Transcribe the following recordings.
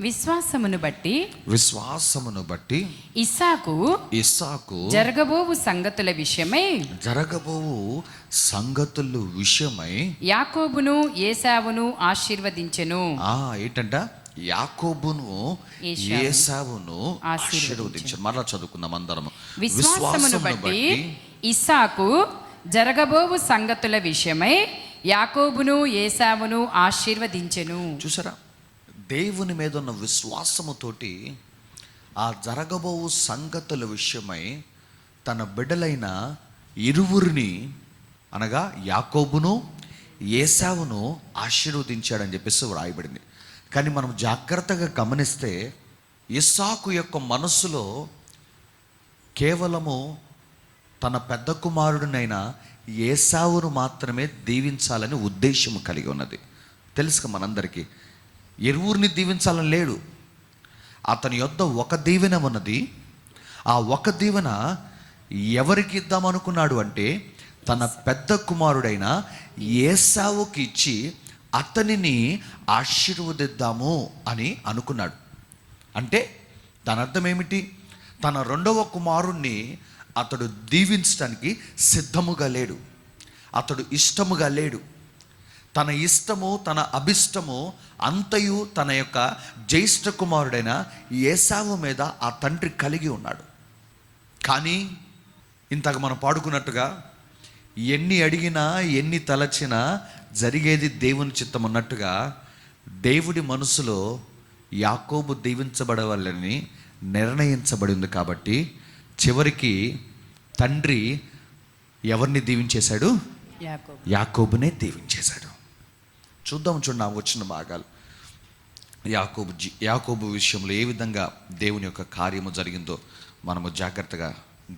విశ్వాసమును బట్టి ఇస్సాకు జరగబోవు సంగతుల విషయమై యాకోబును ఏశావును ఆశీర్వదించెను. ఏంటంట? యాకోబును ఏశావును ఆశీర్వదించెను. మరలా చదువుకుందాం అందరం. విశ్వాసమును బట్టి ఇస్సాకు జరగబోవు సంగతుల విషయమై యాకోబును ఏశావును ఆశీర్వదించెను. చూసారా, దేవుని మీద ఉన్న విశ్వాసముతోటి ఆ జరగబోవు సంగతుల విషయమై తన బిడ్డలైన ఇరువురిని అనగా యాకోబును ఏశావును ఆశీర్వదించాడని చెప్పేసి వ్రాయబడింది. కానీ మనం జాగ్రత్తగా గమనిస్తే ఇస్సాకు యొక్క మనస్సులో కేవలము తన పెద్ద కుమారుడినైన ఏశావును మాత్రమే దీవించాలని ఉద్దేశం కలిగి ఉన్నది. తెలుసుక మనందరికీ ఇరువురిని దీవించాలని లేడు. అతని యొద్ద ఒక దీవెన ఉన్నది. ఆ ఒక దీవెన ఎవరికి ఇద్దామనుకున్నాడు అంటే తన పెద్ద కుమారుడైన ఏశావుకి ఇచ్చి అతనిని ఆశీర్వదిద్దాము అని అనుకున్నాడు. అంటే దాని అర్థం ఏమిటి? తన రెండవ కుమారుణ్ణి అతడు దీవించడానికి సిద్ధముగా లేడు, అతడు ఇష్టముగా లేడు. తన ఇష్టము తన అభిష్టము అంతయు తన యొక్క జ్యేష్ఠ కుమారుడైన ఏశావు మీద ఆ తండ్రి కలిగి ఉన్నాడు. కానీ ఇంతకు మనం పాడుకున్నట్టుగా ఎన్ని అడిగినా ఎన్ని తలచినా జరిగేది దేవుని చిత్తం అన్నట్టుగా దేవుడి మనసులో యాకోబు దీవించబడవాలని నిర్ణయించబడింది. కాబట్టి చివరికి తండ్రి ఎవరిని దీవించేశాడు? యాకోబునే దీవించేశాడు. చూడండి వచ్చిన భాగాలు. యాకోబు విషయంలో ఏ విధంగా దేవుని యొక్క కార్యము జరిగిందో మనము జాగ్రత్తగా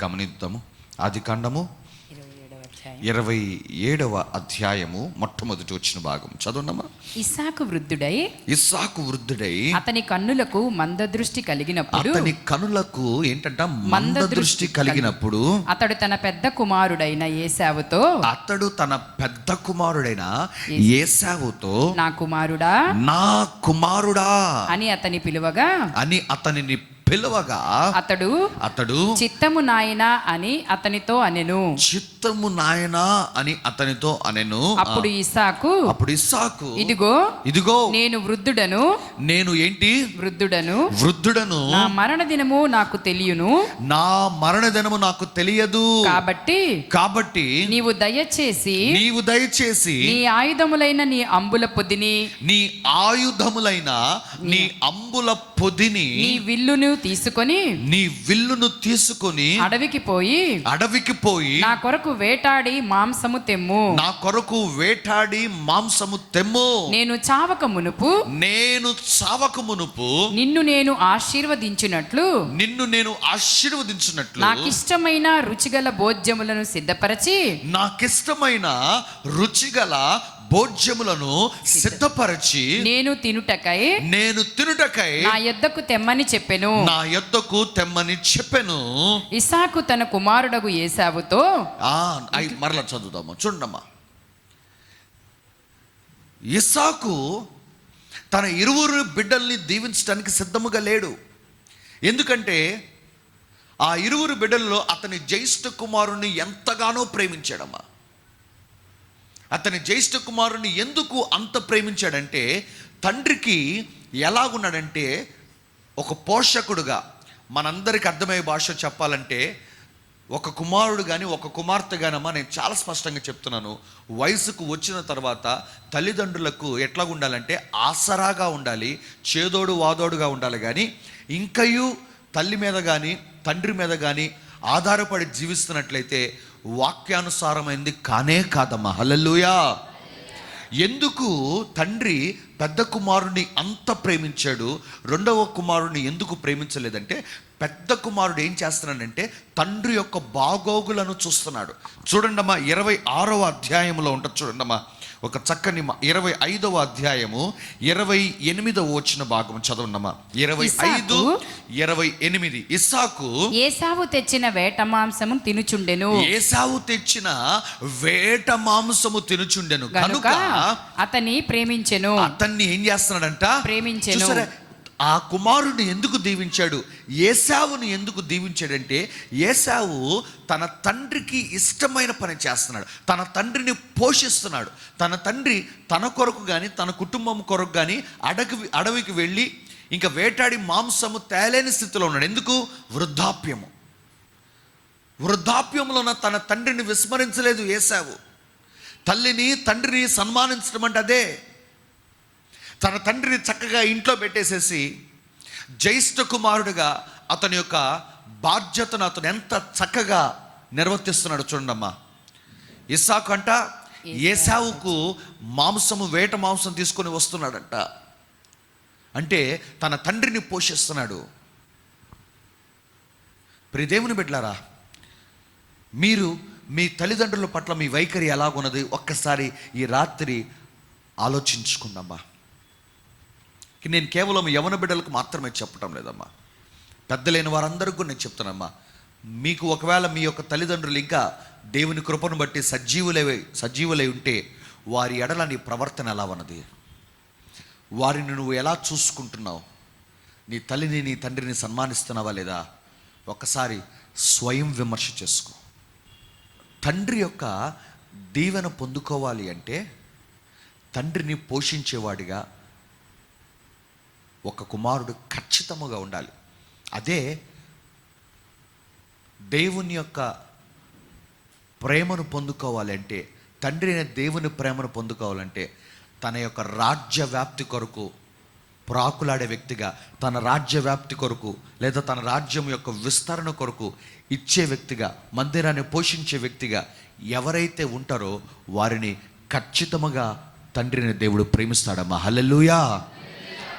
గమనిద్దాము. ఆదికాండము 27వ అధ్యాయము మొట్టమొదటి వచ్చిన భాగం చదవమ్మా. ఇస్సాకు వృద్ధుడై అతని కన్నులకు మందదృష్టి కలిగినప్పుడు ఏంటంట? మందదృష్టి కలిగినప్పుడు అతడు తన పెద్ద కుమారుడైన ఏశావుతో నా కుమారుడా అని అతనిని పిలువగా అతడు చిత్తము నాయనా అని అతనితో అనెను. అప్పుడు ఇస్సాకు ఇదిగో నేను వృద్ధుడను. వృద్ధుడను నా మరణ దినము నాకు తెలియదు. కాబట్టి నీవు దయచేసి నీ ఆయుధములైన నీ అంబుల పొదిని నీ విల్లును తీసుకొని అడవికి పోయి నా కొరకు వేటాడి మాంసము తెమ్ము. నేను చావక మునుపు నిన్ను నేను ఆశీర్వదించినట్లు నాకిష్టమైన రుచిగల భోజ్యములను సిద్ధపరచి నేను తినుటకై నా యొద్దకు తెమ్మని చెప్పెను. ఇస్సాకు తన కుమారుడగు ఏశావుతో మరలా చదువుదాము చూడమ్మా. ఇస్సాకు తన ఇరువురు బిడ్డల్ని దీవించడానికి సిద్ధముగా లేడు. ఎందుకంటే ఆ ఇరువురు బిడ్డల్లో అతని జ్యేష్ఠ కుమారుని ఎంతగానో ప్రేమించాడమ్మా. అతని జ్యేష్ఠ కుమారుని ఎందుకు అంత ప్రేమించాడంటే తండ్రికి ఎలాగున్నాడంటే ఒక పోషకుడుగా. మనందరికి అర్థమయ్యే భాష చెప్పాలంటే ఒక కుమారుడు కానీ ఒక కుమార్తె కానమ్మా, నేను చాలా స్పష్టంగా చెప్తున్నాను, వయసుకు వచ్చిన తర్వాత తల్లిదండ్రులకు ఎట్లా ఉండాలంటే ఆసరాగా ఉండాలి, చేదోడు వాదోడుగా ఉండాలి. కానీ ఇంకయూ తల్లి మీద కానీ తండ్రి మీద కానీ ఆధారపడి జీవిస్తున్నట్లయితే వాక్యానుసారమైంది కానే కాదమ్మా. హల్లెలూయా. ఎందుకు తండ్రి పెద్ద కుమారుడిని అంత ప్రేమించాడు, రెండవ కుమారుడిని ఎందుకు ప్రేమించలేదంటే పెద్ద కుమారుడు ఏం చేస్తున్నాడంటే తండ్రి యొక్క బాగోగులను చూస్తున్నాడు. చూడండమ్మా 26వ అధ్యాయంలో ఉంటుంది. చూడండమ్మా ఒక చక్కని 25వ అధ్యాయము 28వ వచ్చిన భాగం చదవండమ్మా. 25:28. ఏశావు తెచ్చిన వేట మాంసము తినుచుండెను కనుక అతన్ని ప్రేమించెను. అతన్ని ఏం చేస్తున్నాడంట? ప్రేమించెను. ఆ కుమారుడిని ఎందుకు దీవించాడు? ఏశావుని ఎందుకు దీవించాడంటే, ఏశావు తన తండ్రికి ఇష్టమైన పని చేస్తున్నాడు, తన తండ్రిని పోషిస్తున్నాడు. తన తండ్రి తన కొరకు కానీ తన కుటుంబం కొరకు కానీ అడవికి వెళ్ళి ఇంకా వేటాడి మాంసము తేలేని స్థితిలో ఉన్నాడు. ఎందుకు? వృద్ధాప్యంలో తన తండ్రిని విస్మరించలేదు ఏశావు. తల్లిని తండ్రిని సన్మానించడం అంటే అదే. తన తండ్రిని చక్కగా ఇంట్లో పెట్టేసేసి జ్యేష్ఠ కుమారుడిగా అతని యొక్క బాధ్యతను అతను ఎంత చక్కగా నిర్వర్తిస్తున్నాడు చూడండమ్మా. ఇస్సాకు అంట ఏశావుకు వేట మాంసం తీసుకొని వస్తున్నాడంట. అంటే తన తండ్రిని పోషిస్తున్నాడు. ప్రియదేవుని బిడ్డలారా, మీరు మీ తల్లిదండ్రుల పట్ల మీ వైఖరి ఎలాగున్నది ఒక్కసారి ఈ రాత్రి ఆలోచించుకుందామా. నేను కేవలం యవన బిడ్డలకు మాత్రమే చెప్పటం లేదమ్మా, పెద్దలైన వారందరికీ నేను చెప్తానమ్మా. మీకు ఒకవేళ మీ యొక్క తల్లిదండ్రులు ఇంకా దేవుని కృపను బట్టి సజీవులై ఉంటే వారి ఎడల నీ ప్రవర్తన ఎలా ఉన్నది? వారిని నువ్వు ఎలా చూసుకుంటున్నావు? నీ తల్లిని నీ తండ్రిని సన్మానిస్తున్నావా లేదా? ఒకసారి స్వయం విమర్శ చేసుకో. తండ్రి యొక్క దీవెన పొందుకోవాలి అంటే తండ్రిని పోషించేవాడిగా ఒక కుమారుడు ఖచ్చితంగా ఉండాలి. అదే దేవుని యొక్క ప్రేమను పొందుకోవాలంటే, తండ్రి అయిన దేవుని ప్రేమను పొందుకోవాలంటే తన యొక్క రాజ్య వ్యాప్తి కొరకు ప్రాకులాడే వ్యక్తిగా, తన రాజ్య వ్యాప్తి కొరకు లేదా తన రాజ్యం యొక్క విస్తరణ కొరకు ఇచ్చే వ్యక్తిగా, మందిరాన్ని పోషించే వ్యక్తిగా ఎవరైతే ఉంటారో వారిని ఖచ్చితంగా తండ్రిని దేవుడు ప్రేమిస్తాడమ్మా. హల్లెలూయా.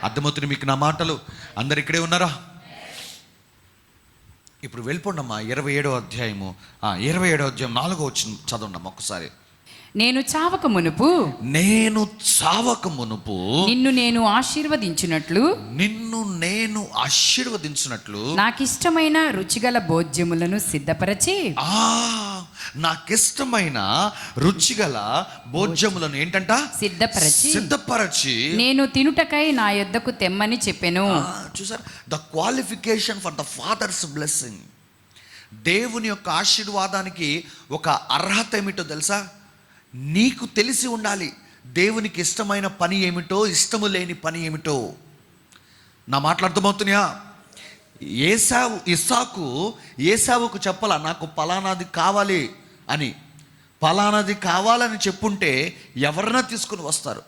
అర్థమవుతుంది మీకు నా మాటలు? అందరు ఇక్కడే ఉన్నారా? ఇప్పుడు వెళ్ళిపోండమ్మా 27వ అధ్యాయము 4వ వచనం చదవండమ్మా ఒకసారి. నేను చావక మునుపు నిన్ను నేను ఆశీర్వదించినట్లు నాకిష్టమైన రుచిగల భోజ్యములను సిద్ధపరచి ఏంటంట సిద్ధపరచి నేను తినుటకై నా యొద్దకు తెమ్మని చెప్పెను. చూసారు, the qualification for the father's blessing. దేవుని యొక్క ఆశీర్వాదానికి ఒక అర్హత ఏమిటో తెలుసా? నీకు తెలిసి ఉండాలి దేవునికి ఇష్టమైన పని ఏమిటో, ఇష్టము లేని పని ఏమిటో. నా మాటలు అర్థమవుతున్నాయా? ఏశావుకు చెప్పాల, నాకు పలానాది కావాలి అని. పలానాది కావాలని చెప్పుంటే ఎవరన్నా తీసుకుని వస్తారు.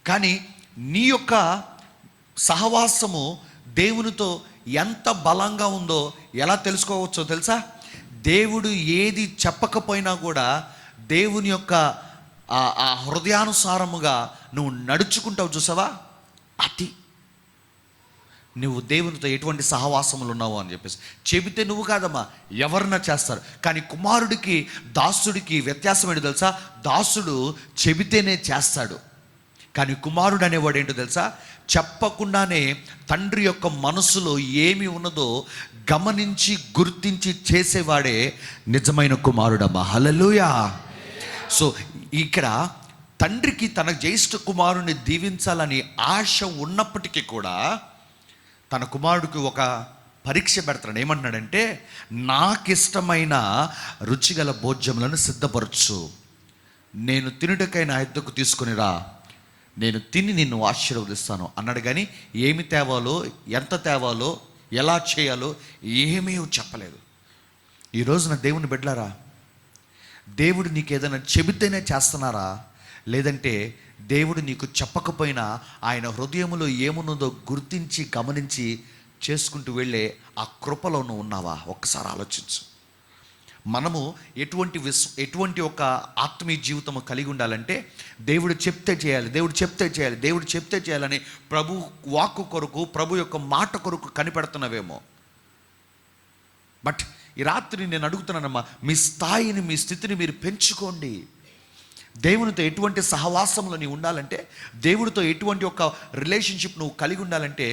కానీ నీ యొక్క సహవాసము దేవునితో ఎంత బలంగా ఉందో ఎలా తెలుసుకోవచ్చో తెలుసా? దేవుడు ఏది చెప్పకపోయినా కూడా దేవుని యొక్క ఆ హృదయానుసారముగా నువ్వు నడుచుకుంటావు చూసావా, అది నువ్వు దేవునితో ఎటువంటి సహవాసములు ఉన్నావు అని చెప్పేసి. చెబితే నువ్వు కాదమ్మా, ఎవరన్నా చేస్తారు. కానీ కుమారుడికి దాసుడికి వ్యత్యాసం ఏంటో తెలుసా? దాసుడు చెబితేనే చేస్తాడు, కానీ కుమారుడు అనేవాడు ఏంటో తెలుసా? చెప్పకుండానే తండ్రి యొక్క మనసులో ఏమి ఉన్నదో గమనించి గుర్తించి చేసేవాడే నిజమైన కుమారుడమ్మా. హల్లెలూయా. సో ఇక్కడ తండ్రికి తన జ్యేష్ఠ కుమారుని దీవించాలని ఆశ ఉన్నప్పటికీ కూడా తన కుమారుడికి ఒక పరీక్ష పెడతాడు. ఏమంటున్నాడంటే, నాకిష్టమైన రుచిగల భోజ్యములను సిద్ధపరచు, నేను తినుటకై నా యొద్దకు తీసుకుని రా, నేను తిని నిన్ను ఆశీర్వదిస్తాను అన్నాడు. కానీ ఏమి తేవాలో, ఎంత తేవాలో, ఎలా చేయాలో ఏమీ చెప్పలేదు. ఈ రోజున దేవుని బిడ్డలారా, దేవుడు నీకు ఏదైనా చెబితేనే చేస్తున్నారా? లేదంటే దేవుడు నీకు చెప్పకపోయినా ఆయన హృదయంలో ఏమున్నదో గుర్తించి గమనించి చేసుకుంటూ వెళ్ళే ఆ కృపలో నువ్వు ఉన్నావా? ఒక్కసారి ఆలోచించు. మనము ఎటువంటి ఒక ఆత్మీయ జీవితం కలిగి ఉండాలంటే దేవుడు చెప్తే చేయాలి, దేవుడు చెప్తే చేయాలని ప్రభు వాక్కు కొరకు, ప్రభు యొక్క మాట కొరకు కనిపెడుతున్నవేమో. బట్ ఈ రాత్రి నేను అడుగుతున్నానమ్మా, మీ స్థాయిని, మీ స్థితిని మీరు పెంచుకోండి. దేవునితో ఎటువంటి సహవాసంలో నీవు ఉండాలంటే, దేవుడితో ఎటువంటి ఒక రిలేషన్షిప్ నువ్వు కలిగి ఉండాలంటే,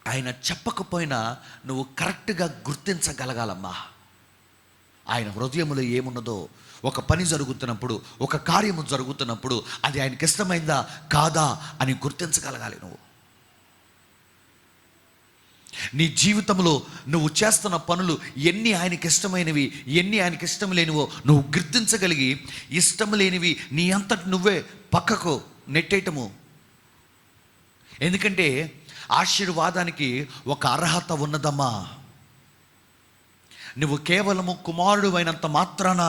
ఆయన చెప్పకపోయినా నువ్వు కరెక్ట్గా గుర్తించగలగాలమ్మా. ఆయన హృదయంలో ఏమున్నదో ఒక పని జరుగుతున్నప్పుడు, ఒక కార్యము జరుగుతున్నప్పుడు అది ఆయనకి ఇష్టమైందా కాదా అని గుర్తించగలగాలి. నీ జీవితంలో నువ్వు చేస్తున్న పనులు ఎన్ని ఆయనకి ఇష్టమైనవి, ఎన్ని ఆయనకి ఇష్టం లేనివో నువ్వు గుర్తించగలిగి, ఇష్టం లేనివి నీ అంతటి నువ్వే పక్కకు నెట్టేయటము. ఎందుకంటే ఆశీర్వాదానికి ఒక అర్హత ఉన్నదమ్మా. నువ్వు కేవలము కుమారుడు అయినంత మాత్రాన,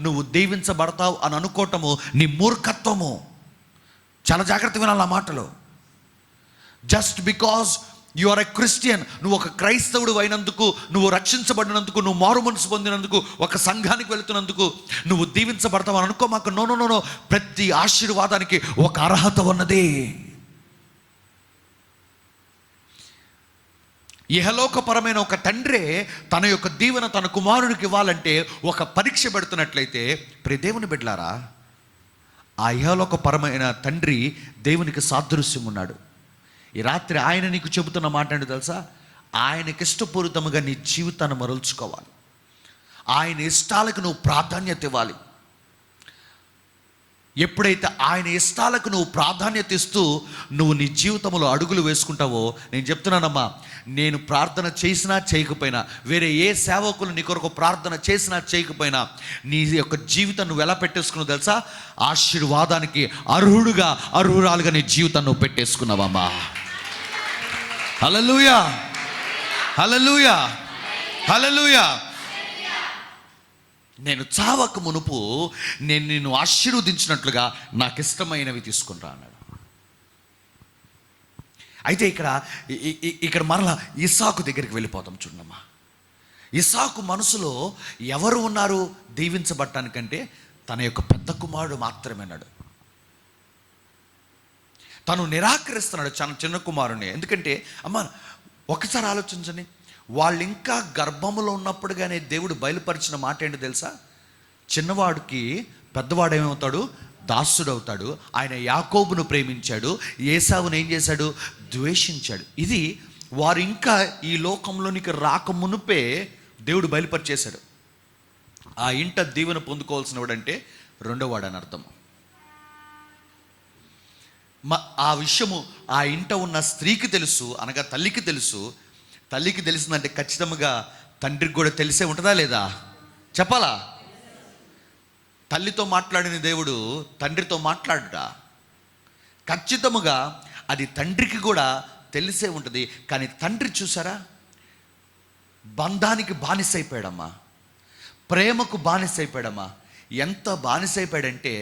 నువ్వు దీవించబడతావు అని అనుకోవటము నీ మూర్ఖత్వము. చాలా జాగ్రత్త వినాలి ఆ మాటలు. Just because you are a Christian, నువ్వు ఒక క్రైస్తవుడు అయినందుకు, నువ్వు రక్షించబడినందుకు, నువ్వు మారు మనసు పొందినందుకు, ఒక సంఘానికి వెళుతున్నందుకు నువ్వు దీవించబడతావు అని అనుకో మాకు. నో. ప్రతి ఆశీర్వాదానికి ఒక అర్హత ఉన్నది. ఇహలోకపరమైన ఒక తండ్రే తన యొక్క దీవెన తన కుమారుడికి ఇవ్వాలంటే ఒక పరీక్ష పెడుతున్నట్లయితే, ప్రియ దేవుని బిడ్డలారా, ఆ ఇహలోకపరమైన తండ్రి దేవునికి సాదృశ్యం ఉన్నాడు. ఈ రాత్రి ఆయన నీకు చెబుతున్న మాట ఏంటో తెలుసా? ఆయనకి ఇష్టపూరితముగా నీ జీవితాన్ని మరల్చుకోవాలి. ఆయన ఇష్టాలకు నువ్వు ప్రాధాన్యత ఇవ్వాలి. ఎప్పుడైతే ఆయన ఇష్టాలకు నువ్వు ప్రాధాన్యత ఇస్తూ నువ్వు నీ జీవితంలో అడుగులు వేసుకుంటావో, నేను చెప్తున్నానమ్మా, నేను ప్రార్థన చేసినా చేయకపోయినా, వేరే ఏ సేవకులు నీ కొరకు ప్రార్థన చేసినా చేయకపోయినా, నీ యొక్క జీవితం నువ్వు ఎలా పెట్టేసుకున్నావు తెలుసా? ఆశీర్వాదానికి అర్హురాలుగా నీ జీవితాన్ని నువ్వు పెట్టేసుకున్నావమ్మా. హల్లెలూయా, హల్లెలూయా, హల్లెలూయా. నేను చావక మునుపు నేను నిన్ను ఆశీర్వదించినట్లుగా నాకు ఇష్టమైనవి తీసుకునిరా అన్నాడు. అయితే ఇక్కడ మరలా ఇస్సాకు దగ్గరికి వెళ్ళిపోతాం. చూడమ్మా, ఇస్సాకు మనసులో ఎవరు ఉన్నారు దీవించబడటానికంటే? తన యొక్క పెద్ద కుమారుడు మాత్రమే అన్నాడు. తను నిరాకరిస్తున్నాడు చిన్న కుమారుని. ఎందుకంటే అమ్మ, ఒకసారి ఆలోచించండి, వాళ్ళు ఇంకా గర్భములో ఉన్నప్పుడుగానే దేవుడు బయలుపరిచిన మాట ఏంటో తెలుసా? చిన్నవాడికి పెద్దవాడు ఏమవుతాడు? దాసుడు అవుతాడు. ఆయన యాకోబును ప్రేమించాడు, ఏసావును ఏం చేశాడు? ద్వేషించాడు. ఇది వారు ఇంకా ఈ లోకంలోనికి రాక మునుపే దేవుడు బయలుపరిచేశాడు. ఆ ఇంట దీవెన పొందుకోవాల్సిన వాడంటే రెండో వాడు అని అర్థం. ఆ విషయము ఆ ఇంట ఉన్న స్త్రీకి తెలుసు, అనగా తల్లికి తెలుసు. తల్లికి తెలిసిందంటే ఖచ్చితంగా తండ్రికి కూడా తెలిసే ఉంటుందా లేదా? చెప్పాలా? తల్లితో మాట్లాడిన దేవుడు తండ్రితో మాట్లాడుట ఖచ్చితంగా అది తండ్రికి కూడా తెలిసే ఉంటుంది. కానీ తండ్రి చూసారా, బంధానికి బానిసైపోయాడమ్మా, ప్రేమకు బానిసైపోయాడమ్మా. ఎంత బానిసైపోయాడంటే,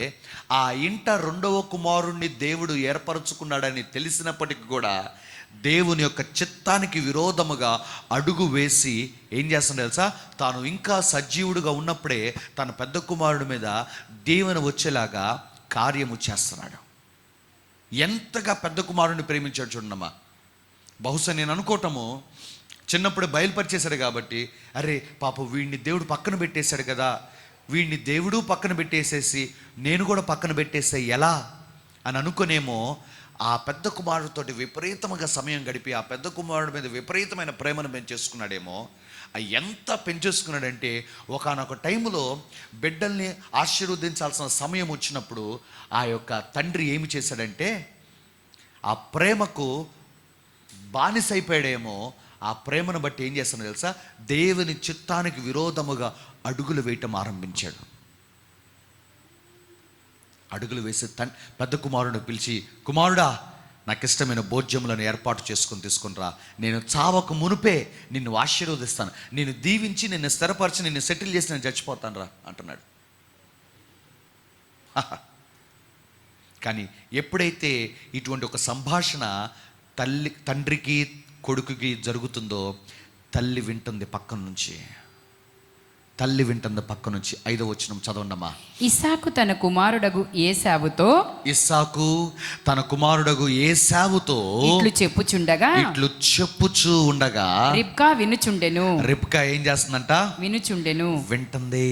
ఆ ఇంట రెండవ కుమారుణ్ణి దేవుడు ఏర్పరచుకున్నాడని తెలిసినప్పటికీ కూడా దేవుని యొక్క చిత్తానికి విరోధముగా అడుగు వేసి ఏం చేస్తాడు తెలుసా? తాను ఇంకా సజీవుడుగా ఉన్నప్పుడే తన పెద్ద కుమారుడి మీద దీవెన వచ్చేలాగా కార్యము చేస్తున్నాడు. ఎంతగా పెద్ద కుమారుడిని ప్రేమించాడు చూడమ్మా. బహుశా నేను అనుకోవటము, చిన్నప్పుడు బయలుపరిచేశాడు కాబట్టి, అరే పాప వీడిని దేవుడు పక్కన పెట్టేశాడు కదా, వీడిని దేవుడు పక్కన పెట్టేసేసి నేను కూడా పక్కన పెట్టేస్తే ఎలా అని అనుకునేమో, ఆ పెద్ద కుమారుడితోటి విపరీతముగా సమయం గడిపి ఆ పెద్ద కుమారుడి మీద విపరీతమైన ప్రేమను పెంచేసుకున్నాడేమో. ఎంత పెంచేసుకున్నాడంటే, ఒకానొక టైంలో బిడ్డల్ని ఆశీర్వదించాల్సిన సమయం వచ్చినప్పుడు ఆ యొక్క తండ్రి ఏమి చేశాడంటే, ఆ ప్రేమకు బానిసైపోయాడేమో. ఆ ప్రేమను బట్టి ఏం చేస్తాడో తెలుసా? దేవుని చిత్తానికి విరోధముగా అడుగులు వేయటం ఆరంభించాడు. అడుగులు వేసి పెద్ద కుమారుడిని పిలిచి, కుమారుడా, నాకు ఇష్టమైన భోజ్యములను ఏర్పాటు చేసుకొని తీసుకునిరా, నేను చావకు మునుపే నిన్ను ఆశీర్వదిస్తాను, నిన్ను దీవించి నిన్ను స్థిరపరిచి నిన్ను సెటిల్ చేసి నేను చచ్చిపోతాను రా అంటున్నాడు. కానీ ఎప్పుడైతే ఇటువంటి ఒక సంభాషణ తండ్రికి కొడుకుకి జరుగుతుందో, తల్లి వింటుంది పక్కన నుంచి. 5వ వచనం చదవండమ్మా. ఇస్సాకు తన కుమారుడగు ఏశావుతో ఇట్లు చెప్పుచు ఉండగా రిబ్కా వినుచుండెను. రిబ్కా ఏం చేస్తుందంట? వినుచుండెను. వింటుంది.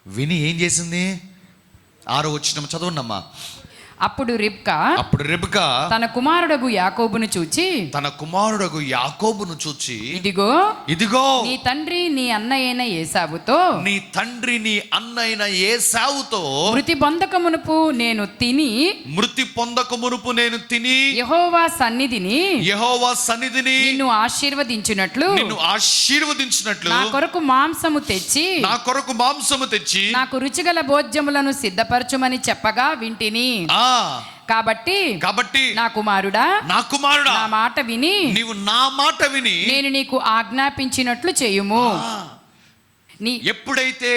విని ఏం చేసింది? 6వ వచనం చదవండమ్మా. అప్పుడు రిబ్కా తన కుమారుడగు యాకోబును చూచి ఇదిగో నీ తండ్రి నీ అన్నయైన ఏశావుతో మృతి పొందక మునుపు నేను తిని యెహోవా సన్నిధిని నిన్ను ఆశీర్వదించినట్లు నా కొరకు మాంసము తెచ్చి నాకు రుచిగల భోజ్యములను సిద్ధపరచుమని చెప్పగా వింటిని. కాబట్టి నా కుమారుడా నా మాట విని నేను నీకు ఆజ్ఞాపించినట్లు చేయుము. ఎప్పుడైతే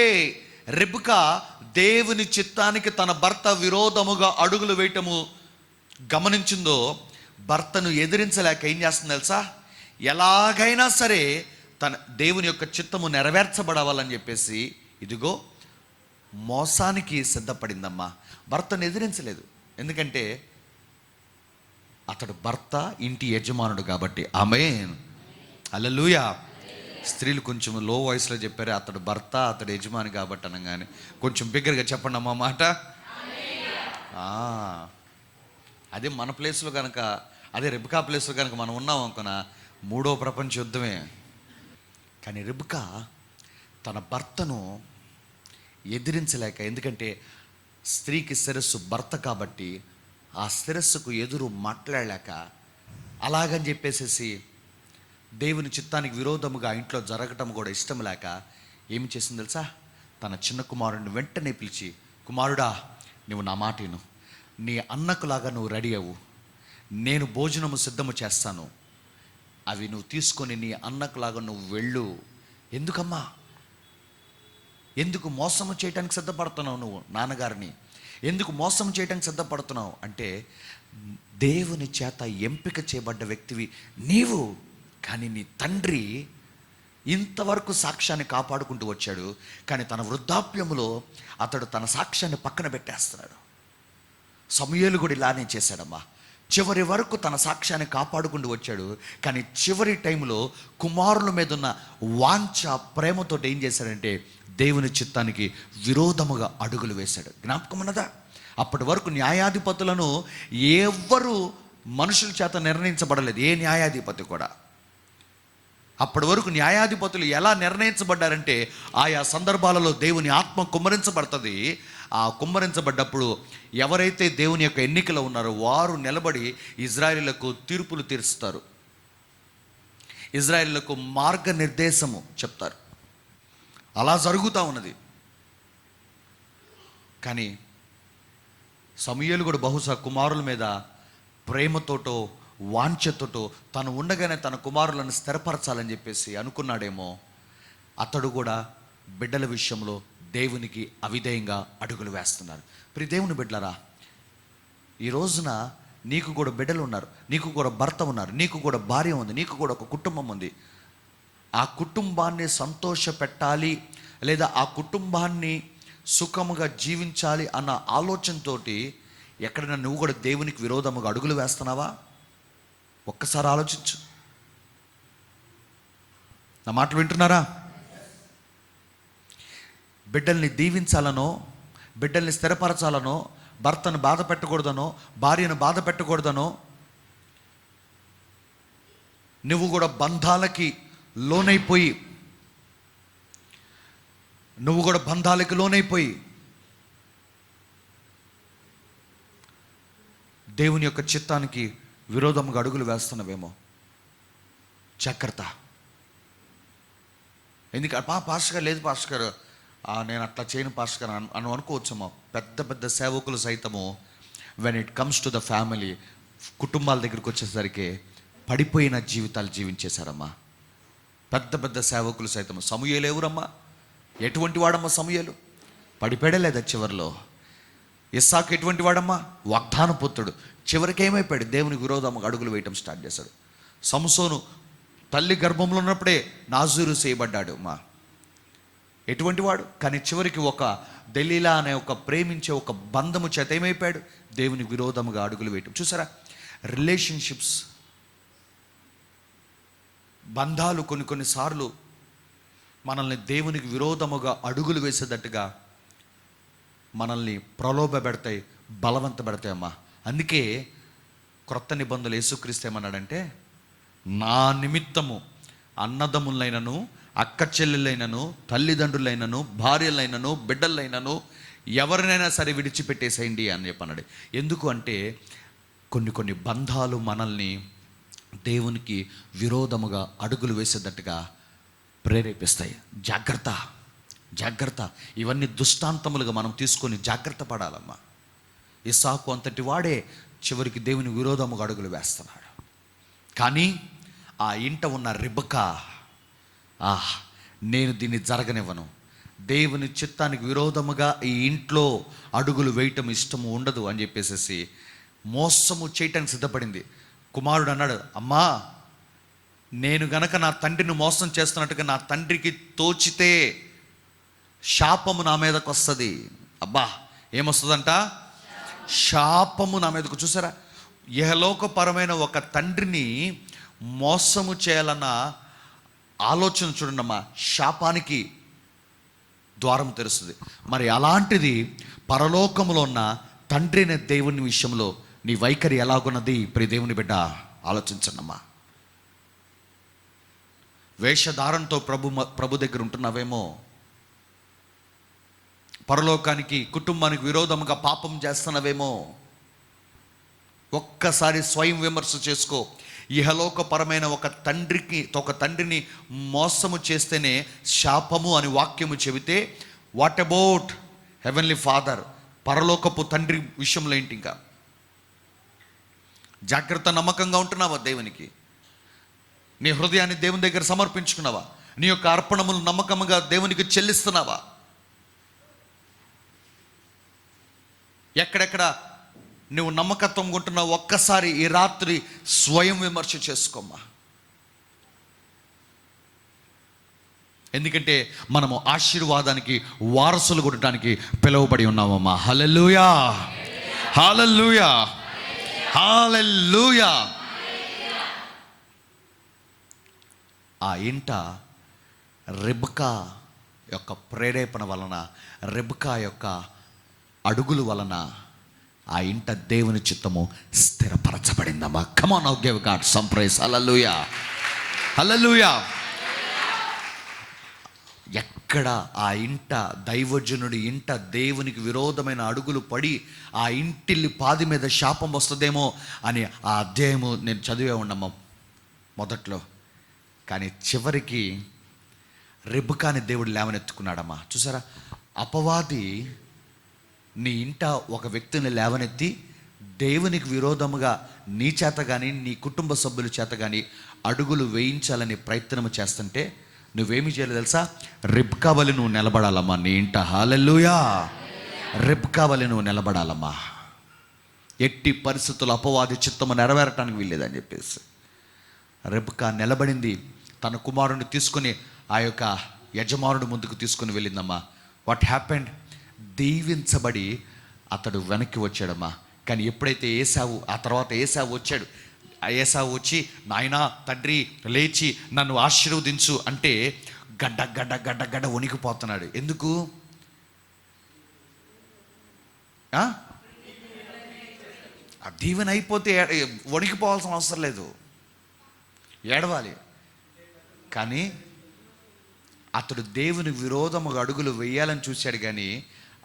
రిబ్కా దేవుని చిత్తానికి తన భర్త విరోధముగా అడుగులు వేయటము గమనించిందో, భర్తను ఎదిరించలేక ఏం చేస్తుంది తెలుసా? ఎలాగైనా సరే తన దేవుని యొక్క చిత్తము నెరవేర్చబడవాలని చెప్పేసి ఇదిగో మోసానికి సిద్ధపడిందమ్మా. భర్తను ఎదిరించలేదు, ఎందుకంటే అతడు భర్త, ఇంటి యజమానుడు కాబట్టి. ఆమేన్, హల్లెలూయా. స్త్రీలు కొంచెం లో వాయిస్లో చెప్పారు, అతడు భర్త, అతడు యజమాని కాబట్టి అనగానే కొంచెం బిగ్గరగా చెప్పండి అమ్మా మాట. అదే మన ప్లేస్లో కనుక, అదే రిబ్కా ప్లేస్లో కనుక మనం ఉన్నాం అనుకున్న మూడో ప్రపంచ యుద్ధమే. కానీ రిబ్కా తన భర్తను ఎదిరించలేక, ఎందుకంటే స్త్రీకి శిరస్సు భర్త కాబట్టి ఆ శిరస్సుకు ఎదురు మాట్లాడలేక, అలాగని చెప్పేసేసి దేవుని చిత్తానికి విరోధముగా ఇంట్లో జరగటం కూడా ఇష్టం లేక ఏమి చేసింది తెలుసా? తన చిన్న కుమారుడిని వెంటనే పిలిచి, కుమారుడా నువ్వు నా మాట విను, నీ అన్నకులాగా నువ్వు రెడీ అవ్వు, నేను భోజనము సిద్ధము చేస్తాను, అవి నువ్వు తీసుకొని నీ అన్నకులాగా నువ్వు వెళ్ళు. ఎందుకమ్మా, ఎందుకు మోసము చేయటానికి సిద్ధపడుతున్నావు? నువ్వు నాన్నగారిని ఎందుకు మోసం చేయటానికి సిద్ధపడుతున్నావు అంటే, దేవుని చేత ఎంపిక చేయబడ్డ వ్యక్తివి నీవు, కానీ నీ తండ్రి ఇంతవరకు సాక్ష్యాన్ని కాపాడుకుంటూ వచ్చాడు, కానీ తన వృద్ధాప్యములో అతడు తన సాక్ష్యాన్ని పక్కన పెట్టేస్తున్నాడు. సమూయేలు కూడా ఇలానే చేశాడమ్మా. చివరి వరకు తన సాక్ష్యాన్ని కాపాడుకుంటూ వచ్చాడు, కానీ చివరి టైంలో కుమారుల మీద ఉన్న వాంఛ ప్రేమతో ఏం చేశాడంటే దేవుని చిత్తానికి విరోధముగా అడుగులు వేశాడు. జ్ఞాపకం ఉన్నదా? అప్పటి వరకు న్యాయాధిపతులను ఎవ్వరూ మనుషుల చేత నిర్ణయించబడలేదు, ఏ న్యాయాధిపతి కూడా. అప్పటి వరకు న్యాయాధిపతులు ఎలా నిర్ణయించబడ్డారంటే, ఆయా సందర్భాలలో దేవుని ఆత్మ కుమ్మరించబడుతుంది. ఆ కుమ్మరించబడ్డప్పుడు ఎవరైతే దేవుని యొక్క ఎన్నికలో ఉన్నారో వారు నిలబడి ఇజ్రాయేలులకు తీర్పులు తీరుస్తారు, ఇజ్రాయేలులకు మార్గనిర్దేశము చెప్తారు. అలా జరుగుతూ ఉన్నది. కానీ సమూయేలు కూడా బహుశా కుమారుల మీద ప్రేమతోటో వాంఛతోటో తను ఉండగానే తన కుమారులను స్థిరపరచాలని చెప్పేసి అనుకున్నాడేమో. అతడు కూడా బిడ్డల విషయంలో దేవునికి అవిధేయంగా అడుగులు వేస్తున్నారు. ప్రియ దేవుని బిడ్డలారా, ఈ రోజున నీకు కూడా బిడ్డలు ఉన్నారు, నీకు కూడా భర్త ఉన్నారు, నీకు కూడా భార్య ఉంది, నీకు కూడా ఒక కుటుంబం ఉంది. ఆ కుటుంబాన్ని సంతోష పెట్టాలి, లేదా ఆ కుటుంబాన్ని సుఖముగా జీవించాలి అన్న ఆలోచనతోటి ఎక్కడైనా నువ్వు కూడా దేవునికి విరోధముగా అడుగులు వేస్తున్నావా? ఒక్కసారి ఆలోచించు. నా మాటలు వింటున్నారా? బిడ్డల్ని దీవించాలనో, బిడ్డల్ని స్థిరపరచాలనో, భర్తను బాధ పెట్టకూడదనో, భార్యను బాధ పెట్టకూడదనో, నువ్వు కూడా బంధాలకి లోనైపోయి దేవుని యొక్క చిత్తానికి విరోధంగా అడుగులు వేస్తున్నవేమో. జాగ్రత్త. ఎందుకంటే పాస్టర్ గారు, లేదు పాస్టర్ గారు నేను అట్లా చేయను పాస్టర్ గారు అని అనుకోవచ్చేమో. పెద్ద పెద్ద సేవకులు సైతము when it comes to the family, కుటుంబాల దగ్గరికి వచ్చేసరికి పడిపోయిన జీవితాలు జీవించేశారమ్మా. పెద్ద పెద్ద సేవకులు సైతము. సమూయేలు ఎవరమ్మా? ఎటువంటి వాడమ్మా సమూయేలు? పడిపోయాడే లేదా చివరిలో? ఇస్సాకు ఎటువంటి వాడమ్మా? వాగ్దాన పుత్రుడు. చివరికి ఏమైపోయాడు? దేవునికి విరోధముగా అడుగులు వేయటం స్టార్ట్ చేశాడు. సంసోను తల్లి గర్భంలో ఉన్నప్పుడే నాజూరు చేయబడ్డాడు మా. ఎటువంటి వాడు? కానీ చివరికి ఒక దెలీలా అనే ఒక ప్రేమించే ఒక బంధము చేత ఏమైపోయాడు? దేవునికి విరోధముగా అడుగులు వేయటం. చూసారా, రిలేషన్షిప్స్, బంధాలు కొన్నిసార్లు మనల్ని దేవునికి విరోధముగా అడుగులు వేసేటట్టుగా మనల్ని ప్రలోభ పెడతాయి, బలవంత పెడతాయమ్మా. అందుకే క్రొత్త నిబంధనలు యేసుక్రీస్తు ఏమన్నాడంటే, నా నిమిత్తము అన్నదమ్ములైనను, అక్క చెల్లెలైనను, తల్లిదండ్రులైనను, భార్యలైనను, బిడ్డలైనను ఎవరినైనా సరే విడిచిపెట్టేసేయండి అని చెప్పన్నాడు. ఎందుకు అంటే కొన్ని బంధాలు మనల్ని దేవునికి విరోధముగా అడుగులు వేసేటట్టుగా ప్రేరేపిస్తాయి. జాగ్రత్త జాగ్రత్త. ఇవన్నీ దుష్టాంతములుగా మనం తీసుకొని జాగ్రత్త పడాలమ్మా. ఇస్సాకు అంతటి వాడే చివరికి దేవుని విరోధముగా అడుగులు వేస్తున్నాడు. కానీ ఆ ఇంట ఉన్న రిబకా, నేను దీన్ని జరగనివ్వను, దేవుని చిత్తానికి విరోధముగా ఈ ఇంట్లో అడుగులు వేయటం ఇష్టము ఉండదు అని చెప్పేసి మోసము చేయటానికి సిద్ధపడింది. కుమారుడు అన్నాడు, అమ్మా నేను గనక నా తండ్రిని మోసం చేస్తున్నట్టుగా నా తండ్రికి తోచితే శాపము నా మీదకు వస్తుంది. అబ్బా ఏమొస్తుందంట? శాపము నా మీదకు. చూసారా, ఇహలోకపరమైన ఒక తండ్రిని మోసము చేయాలన్న ఆలోచన చూడండమ్మా, శాపానికి ద్వారం తెరుస్తుంది. మరి అలాంటిది పరలోకములో ఉన్న తండ్రి అనే దేవుని విషయంలో నీ వైఖరి ఎలాగున్నది? ప్రియ దేవుని బిడ్డ ఆలోచించండమ్మా. వేషధారంతో ప్రభు దగ్గర ఉంటున్నావేమో, పరలోకానికి కుటుంబానికి విరోధముగా పాపం చేస్తున్నావేమో. ఒక్కసారి స్వయం విమర్శ చేసుకో. ఇహలోకపరమైన ఒక తండ్రిని మోసము చేస్తేనే శాపము అని వాక్యము చెబితే, వాట్ అబౌట్ హెవెన్లీ ఫాదర్, పరలోకపు తండ్రి విషయంలో ఏంటి? ఇంకా జాగ్రత్త. నమ్మకంగా ఉంటున్నావా దేవునికి? నీ హృదయాన్ని దేవుని దగ్గర సమర్పించుకున్నావా? నీ యొక్క అర్పణములు నమ్మకముగా దేవునికి చెల్లిస్తున్నావా? ఎక్కడెక్కడ నువ్వు నమ్మకత్వం ఉంటున్నావు? ఒక్కసారి ఈ రాత్రి స్వయం విమర్శ చేసుకోమ్మా. ఎందుకంటే మనము ఆశీర్వాదానికి వారసులు కొట్టడానికి పిలువబడి ఉన్నామమ్మా. హల్లెలూయా, హల్లెలూయా, హల్లెలూయా. ఆ ఇంట రెబెకా యొక్క ప్రేరేపణ వలన, రెబెకా యొక్క అడుగుల వలన ఆ ఇంట దేవుని చిత్తము స్థిరపరచబడిందమ్మా. Come on, now give God some praise. Hallelujah, hallelujah. ఎక్కడ ఆ ఇంట దైవజనుడి ఇంట దేవునికి విరోధమైన అడుగులు పడి ఆ ఇంటిల్లి పాది మీద శాపం వస్తుందేమో అని ఆ అధ్యాయము నేను చదివే ఉండమ్మా మొదట్లో. కానీ చివరికి రెబెకాని దేవుడు లేవనెత్తుకున్నాడమ్మా. చూసారా, అపవాది నీ ఇంట ఒక వ్యక్తిని లేవనెత్తి దేవునికి విరోధముగా నీ చేత కానీ నీ కుటుంబ సభ్యుల చేత కానీ అడుగులు వేయించాలని ప్రయత్నం చేస్తుంటే నువ్వేమి చేయాలి తెలుసా? రెబెకా వలె నువ్వు నిలబడాలమ్మా నీ ఇంట. హల్లెలూయా. రెబెకా వలె నువ్వు నిలబడాలమ్మా. ఎట్టి పరిస్థితులు అపవాది చిత్తము నెరవేరటానికి వీల్లేదని చెప్పేసి రెబెకా నిలబడింది. తన కుమారుడిని తీసుకుని ఆ యొక్క యజమానుడు ముందుకు తీసుకుని వెళ్ళిందమ్మా. What happened? దీవించబడి అతడు వెనక్కి వచ్చాడమ్మా. కానీ ఎప్పుడైతే ఆ తర్వాత ఏసావు వచ్చాడు, ఆ ఏసావు వచ్చి, నాయనా తండ్రి లేచి నన్ను ఆశీర్వదించు అంటే గడ్డ గడ్డ గడ్డ గడ్డ వణికిపోతున్నాడు. ఎందుకు? ఆ దీవెన అయిపోతే వణికిపోవాల్సిన అవసరం లేదు, ఏడవాలి. కానీ అతడు దేవుని విరోధముగా అడుగులు వేయాలని చూశాడు. కానీ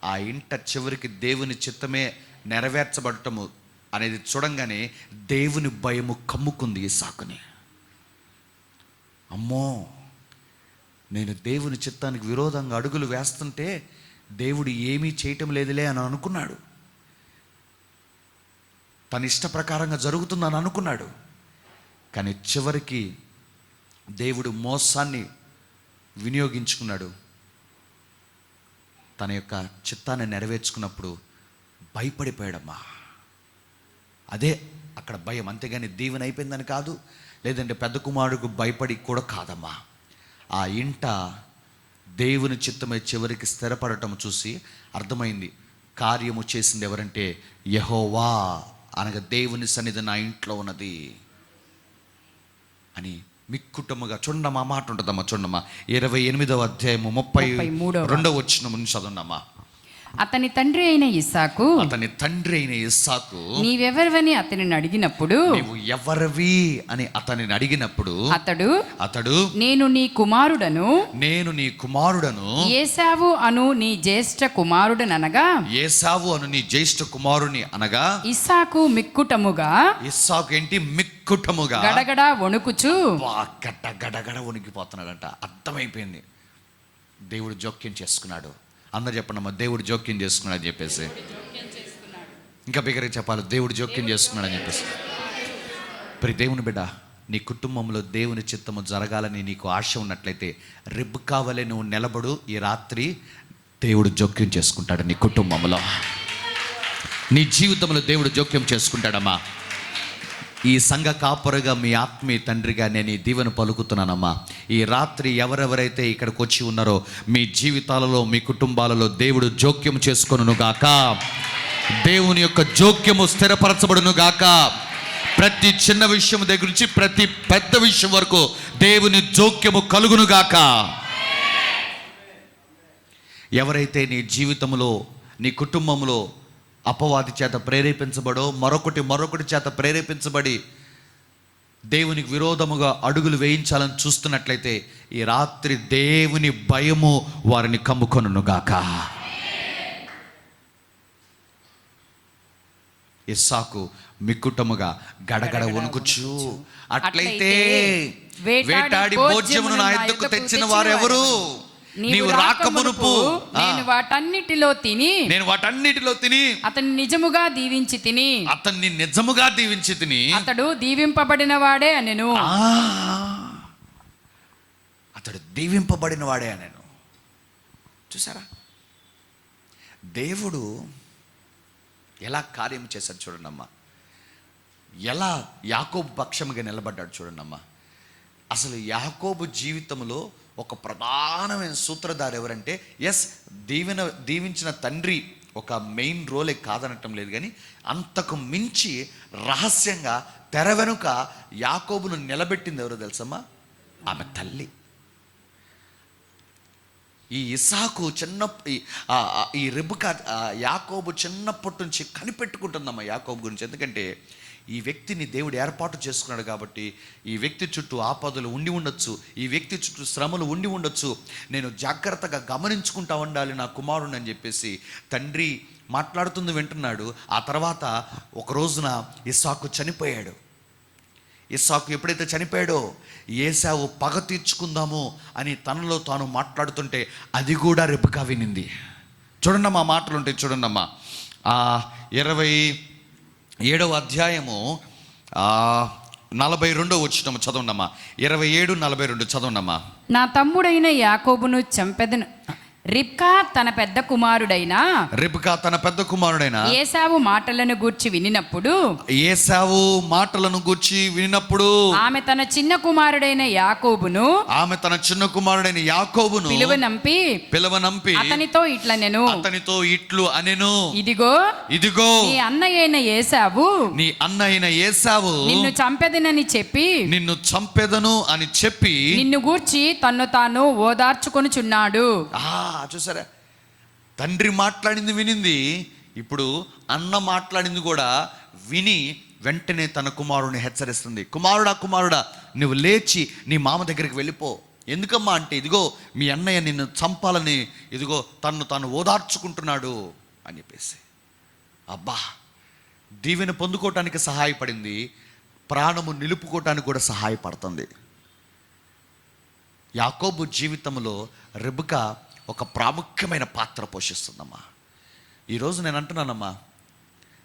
ఆ ఇంట చివరికి దేవుని చిత్తమే నెరవేర్చబడటము అనేది చూడంగానే దేవుని భయము కమ్ముకుంది ఇస్సాకుని. అమ్మో, నేను దేవుని చిత్తానికి విరోధంగా అడుగులు వేస్తుంటే దేవుడు ఏమీ చేయటం లేదులే అని అనుకున్నాడు. తన ఇష్ట ప్రకారంగా జరుగుతుందని అనుకున్నాడు. కానీ చివరికి దేవుడు మోసాన్ని వినియోగించుకున్నాడు. తన యొక్క చిత్తాన్ని నెరవేర్చుకున్నప్పుడు భయపడిపోయాడమ్మా. అదే అక్కడ భయం, అంతేగాని దీవెన అయిపోయిందని కాదు, లేదంటే పెద్ద కుమారుడికి భయపడి కూడా కాదమ్మా. ఆ ఇంట దేవుని చిత్తమై చివరికి స్థిరపడటం చూసి అర్థమైంది, కార్యము చేసింది ఎవరంటే యెహోవా, అనగా దేవుని సన్నిధి నా ఇంట్లో ఉన్నది అని మిక్కుటముగా. చూడమ్మా, మాట ఉంటుందమ్మా. చూడమ్మా 28వ అధ్యాయము 32వ వచనం నుంచి చదవండమ్మా. అతని తండ్రి అయిన ఇస్సాకు నీవెవరివని అతనిని అడిగినప్పుడు, నీవు ఎవరివి అని అతనిని అడిగినప్పుడు అతడు నేను నీ కుమారుడను ఏశావు అను నీ జ్యేష్ఠ కుమారుడనగా ఇస్సాకు మిక్కుటముగా గడగడ వణుకుచు గడగడ వణికిపోతున్నాడంట. అర్థమైపోయింది, దేవుడు జోక్యం చేసుకున్నాడు. అందరు చెప్పండి, దేవుడు జోక్యం చేసుకున్నాడు అని చెప్పేసి. ఇంకా బిగ్గరగా చెప్పాలి, దేవుడు జోక్యం చేసుకున్నాడు అని చెప్పేసి. మరి దేవుని బిడ్డ, నీ కుటుంబంలో దేవుని చిత్తము జరగాలని నీకు ఆశ ఉన్నట్లయితే రిబ్కా వలె నువ్వు నిలబడు. ఈ రాత్రి దేవుడు జోక్యం చేసుకుంటాడు నీ కుటుంబంలో, నీ జీవితంలో దేవుడు జోక్యం చేసుకుంటాడమ్మా. ఈ సంఘ కాపరుగా, మీ ఆత్మీయ తండ్రిగా నేను ఈ దీవెన పలుకుతున్నానమ్మా. ఈ రాత్రి ఎవరెవరైతే ఇక్కడికి వచ్చి ఉన్నారో మీ జీవితాలలో, మీ కుటుంబాలలో దేవుడు జోక్యం చేసుకొనును గాక. దేవుని యొక్క జోక్యము స్థిరపరచబడును గాక. ప్రతి చిన్న విషయం దగ్గర నుంచి ప్రతి పెద్ద విషయం వరకు దేవుని జోక్యము కలుగును గాక. ఎవరైతే నీ జీవితంలో, నీ కుటుంబంలో అపవాది చేత ప్రేరేపించబడో, మరొకటి చేత ప్రేరేపించబడి దేవునికి విరోధముగా అడుగులు వేయించాలని చూస్తున్నట్లయితే ఈ రాత్రి దేవుని భయము వారిని కమ్ముకొనుగాక. ఇస్సాకు మిక్కుటముగా గడగడ వణుకుచు, అట్లయితే వేటాడి భోజ్యమును నా యొద్దకు తెచ్చిన వారెవరు? నీవు రాకమునుపు నేను వాటన్నిటిలో తిని అతన్ని నిజముగా దీవించి తిని అతడు దీవింపబడిన వాడే అనెను. చూసారా, దేవుడు ఎలా కార్యం చేశాడు చూడండమ్మా. ఎలా యాకోబు పక్షముగా నిలబడ్డాడు చూడండమ్మా. అసలు యాకోబు జీవితంలో ఒక ప్రధానమైన సూత్రధారు ఎవరంటే, దీవించిన తండ్రి ఒక మెయిన్ రోలే కాదనటం లేదు, కానీ అంతకు మించి రహస్యంగా తెర వెనుక యాకోబును నిలబెట్టింది ఎవరో తెలుసమ్మా? ఆమె తల్లి. ఈ ఇస్సాకు ఈ రిబ్కా యాకోబు చిన్నప్పటి నుంచి కనిపెట్టుకుంటుందమ్మా యాకోబు గురించి. ఎందుకంటే ఈ వ్యక్తిని దేవుడు ఏర్పాటు చేసుకున్నాడు కాబట్టి ఈ వ్యక్తి చుట్టూ ఆపదలు ఉండి ఉండొచ్చు, ఈ వ్యక్తి చుట్టూ శ్రమలు ఉండి ఉండొచ్చు, నేను జాగ్రత్తగా గమనించుకుంటా ఉండాలి నా కుమారుని అని చెప్పేసి తండ్రి మాట్లాడుతుంది వింటున్నాడు. ఆ తర్వాత ఒక రోజున ఇస్సాకు చనిపోయాడు. ఇస్సాకు ఎప్పుడైతే చనిపోయాడో ఏశావు పగ తీర్చుకుందాము అని తనలో తాను మాట్లాడుతుంటే అది కూడా రిబ్కా వినింది. చూడండమ్మా, మాటలు ఉంటాయి చూడండమ్మా. 27వ అధ్యాయము 42వ వచనం చదవండమ్మా. 27:42 చదవండమ్మా. నా తమ్ముడైన యాకోబును చంపెదను. రిబ్కా తన పెద్ద కుమారుడైన ఏశావు మాటలను గూర్చి వినినప్పుడు ఆమె తన చిన్న కుమారుడైన యాకోబును పిలువనంపి అతనితో ఇట్లు అనెను, ఇదిగో నీ అన్నయైన ఏశావు నిన్ను చంపెదను అని చెప్పి నిన్ను గూర్చి తన్ను తాను ఓదార్చుకొనుచున్నాడు. చూసారా, తండ్రి మాట్లాడింది వినింది, ఇప్పుడు అన్న మాట్లాడింది కూడా విని వెంటనే తన కుమారుని హెచ్చరిస్తుంది. కుమారుడా నువ్వు లేచి నీ మామ దగ్గరికి వెళ్ళిపో. ఎందుకమ్మా అంటే, ఇదిగో మీ అన్నయ్య నిన్ను చంపాలని ఇదిగో తను ఓదార్చుకుంటున్నాడు అని చెప్పేసి. అబ్బా, దీవెన పొందుకోవటానికి సహాయపడింది, ప్రాణము నిలుపుకోవటానికి కూడా సహాయపడుతుంది. యాకోబు జీవితంలో రిబ్కా ఒక ప్రాముఖ్యమైన పాత్ర పోషిస్తుందమ్మా. ఈరోజు నేను అంటున్నానమ్మా,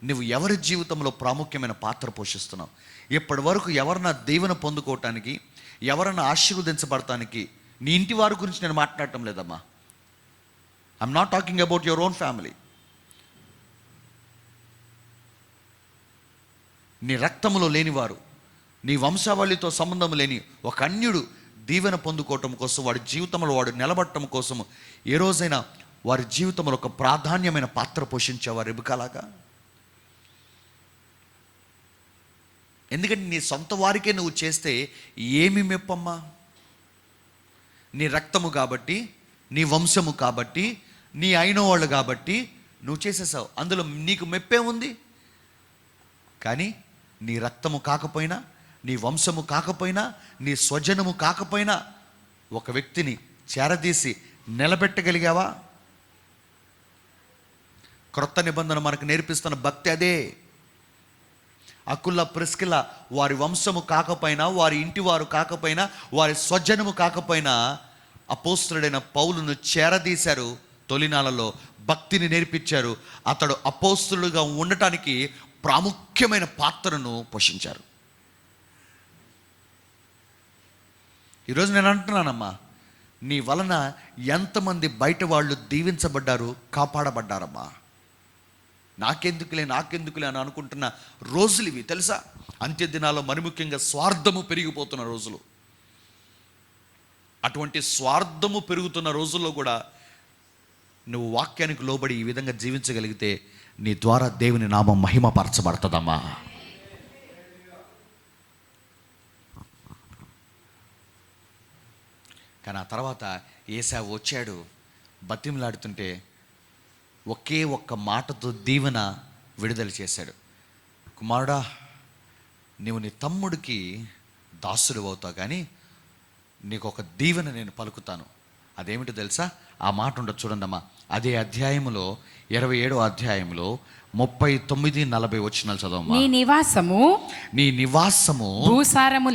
నువ్వు ఎవరి జీవితంలో ప్రాముఖ్యమైన పాత్ర పోషిస్తున్నావు? ఇప్పటి వరకు ఎవరన్నా దీవెన పొందుకోవటానికి, ఎవరన్నా ఆశీర్వదించబడటానికి నీ ఇంటి వారి గురించి నేను మాట్లాడటం లేదమ్మా. I'm not talking about your own family. నీ రక్తములో లేనివారు, నీ వంశావళితో సంబంధం లేని ఒక అన్యుడు దీవెన పొందుకోవటం కోసం, వాడి జీవితంలో వాడు నిలబడటం కోసం ఏ రోజైనా వారి జీవితంలో ఒక ప్రాధాన్యమైన పాత్ర పోషించేవారు రిబ్కాలాగా? ఎందుకంటే నీ సొంత వారికే నువ్వు చేస్తే ఏమి మెప్పమ్మా? నీ రక్తము కాబట్టి, నీ వంశము కాబట్టి, నీ అయిన వాళ్ళు కాబట్టి నువ్వు చేసేసావు, అందులో నీకు మెప్పే ఉంది. కానీ నీ రక్తము కాకపోయినా, నీ వంశము కాకపోయినా, నీ స్వజనము కాకపోయినా ఒక వ్యక్తిని చేరదీసి నిలబెట్టగలిగావా? క్రొత్త నిబంధన మనకు నేర్పిస్తున్న భక్తి అదే. అకుల ప్రిస్కిల వారి వంశము కాకపోయినా, వారి ఇంటి వారు కాకపోయినా, వారి స్వజనము కాకపోయినా అపోస్తులుడైన పౌలును చేరదీశారు. తొలినాళ్ళలో భక్తిని నేర్పించారు. అతడు అపోస్తులుగా ఉండటానికి ప్రాముఖ్యమైన పాత్రను పోషించారు. ఈరోజు నేను అంటున్నానమ్మా, నీ వలన ఎంతమంది బయట వాళ్ళు దీవించబడ్డారు, కాపాడబడ్డారమ్మా. నాకెందుకులే అని అనుకుంటున్న రోజులు ఇవి తెలుసా? అంత్య దినాల్లో మరి ముఖ్యంగా స్వార్థము పెరిగిపోతున్న రోజులు. అటువంటి స్వార్థము పెరుగుతున్న రోజుల్లో కూడా నువ్వు వాక్యానికి లోబడి ఈ విధంగా జీవించగలిగితే నీ ద్వారా దేవుని నామం మహిమపరచబడుతుందమ్మా. కానీ ఆ తర్వాత ఏశావు వచ్చాడు, బతిమలాడుతుంటే ఒకే ఒక్క మాటతో దీవెన విడుదల చేశాడు. కుమారుడా, నీవు నీ తమ్ముడికి దాసుడు అవుతావు, కానీ నీకు ఒక దీవెన నేను పలుకుతాను. అదేమిటో తెలుసా? ఆ మాట ఉండదు చూడండమ్మా. అదే అధ్యాయములో 27వ అధ్యాయంలో 39-40 వచనాలు చదవమ్మా. నీ నివాసము భూసారము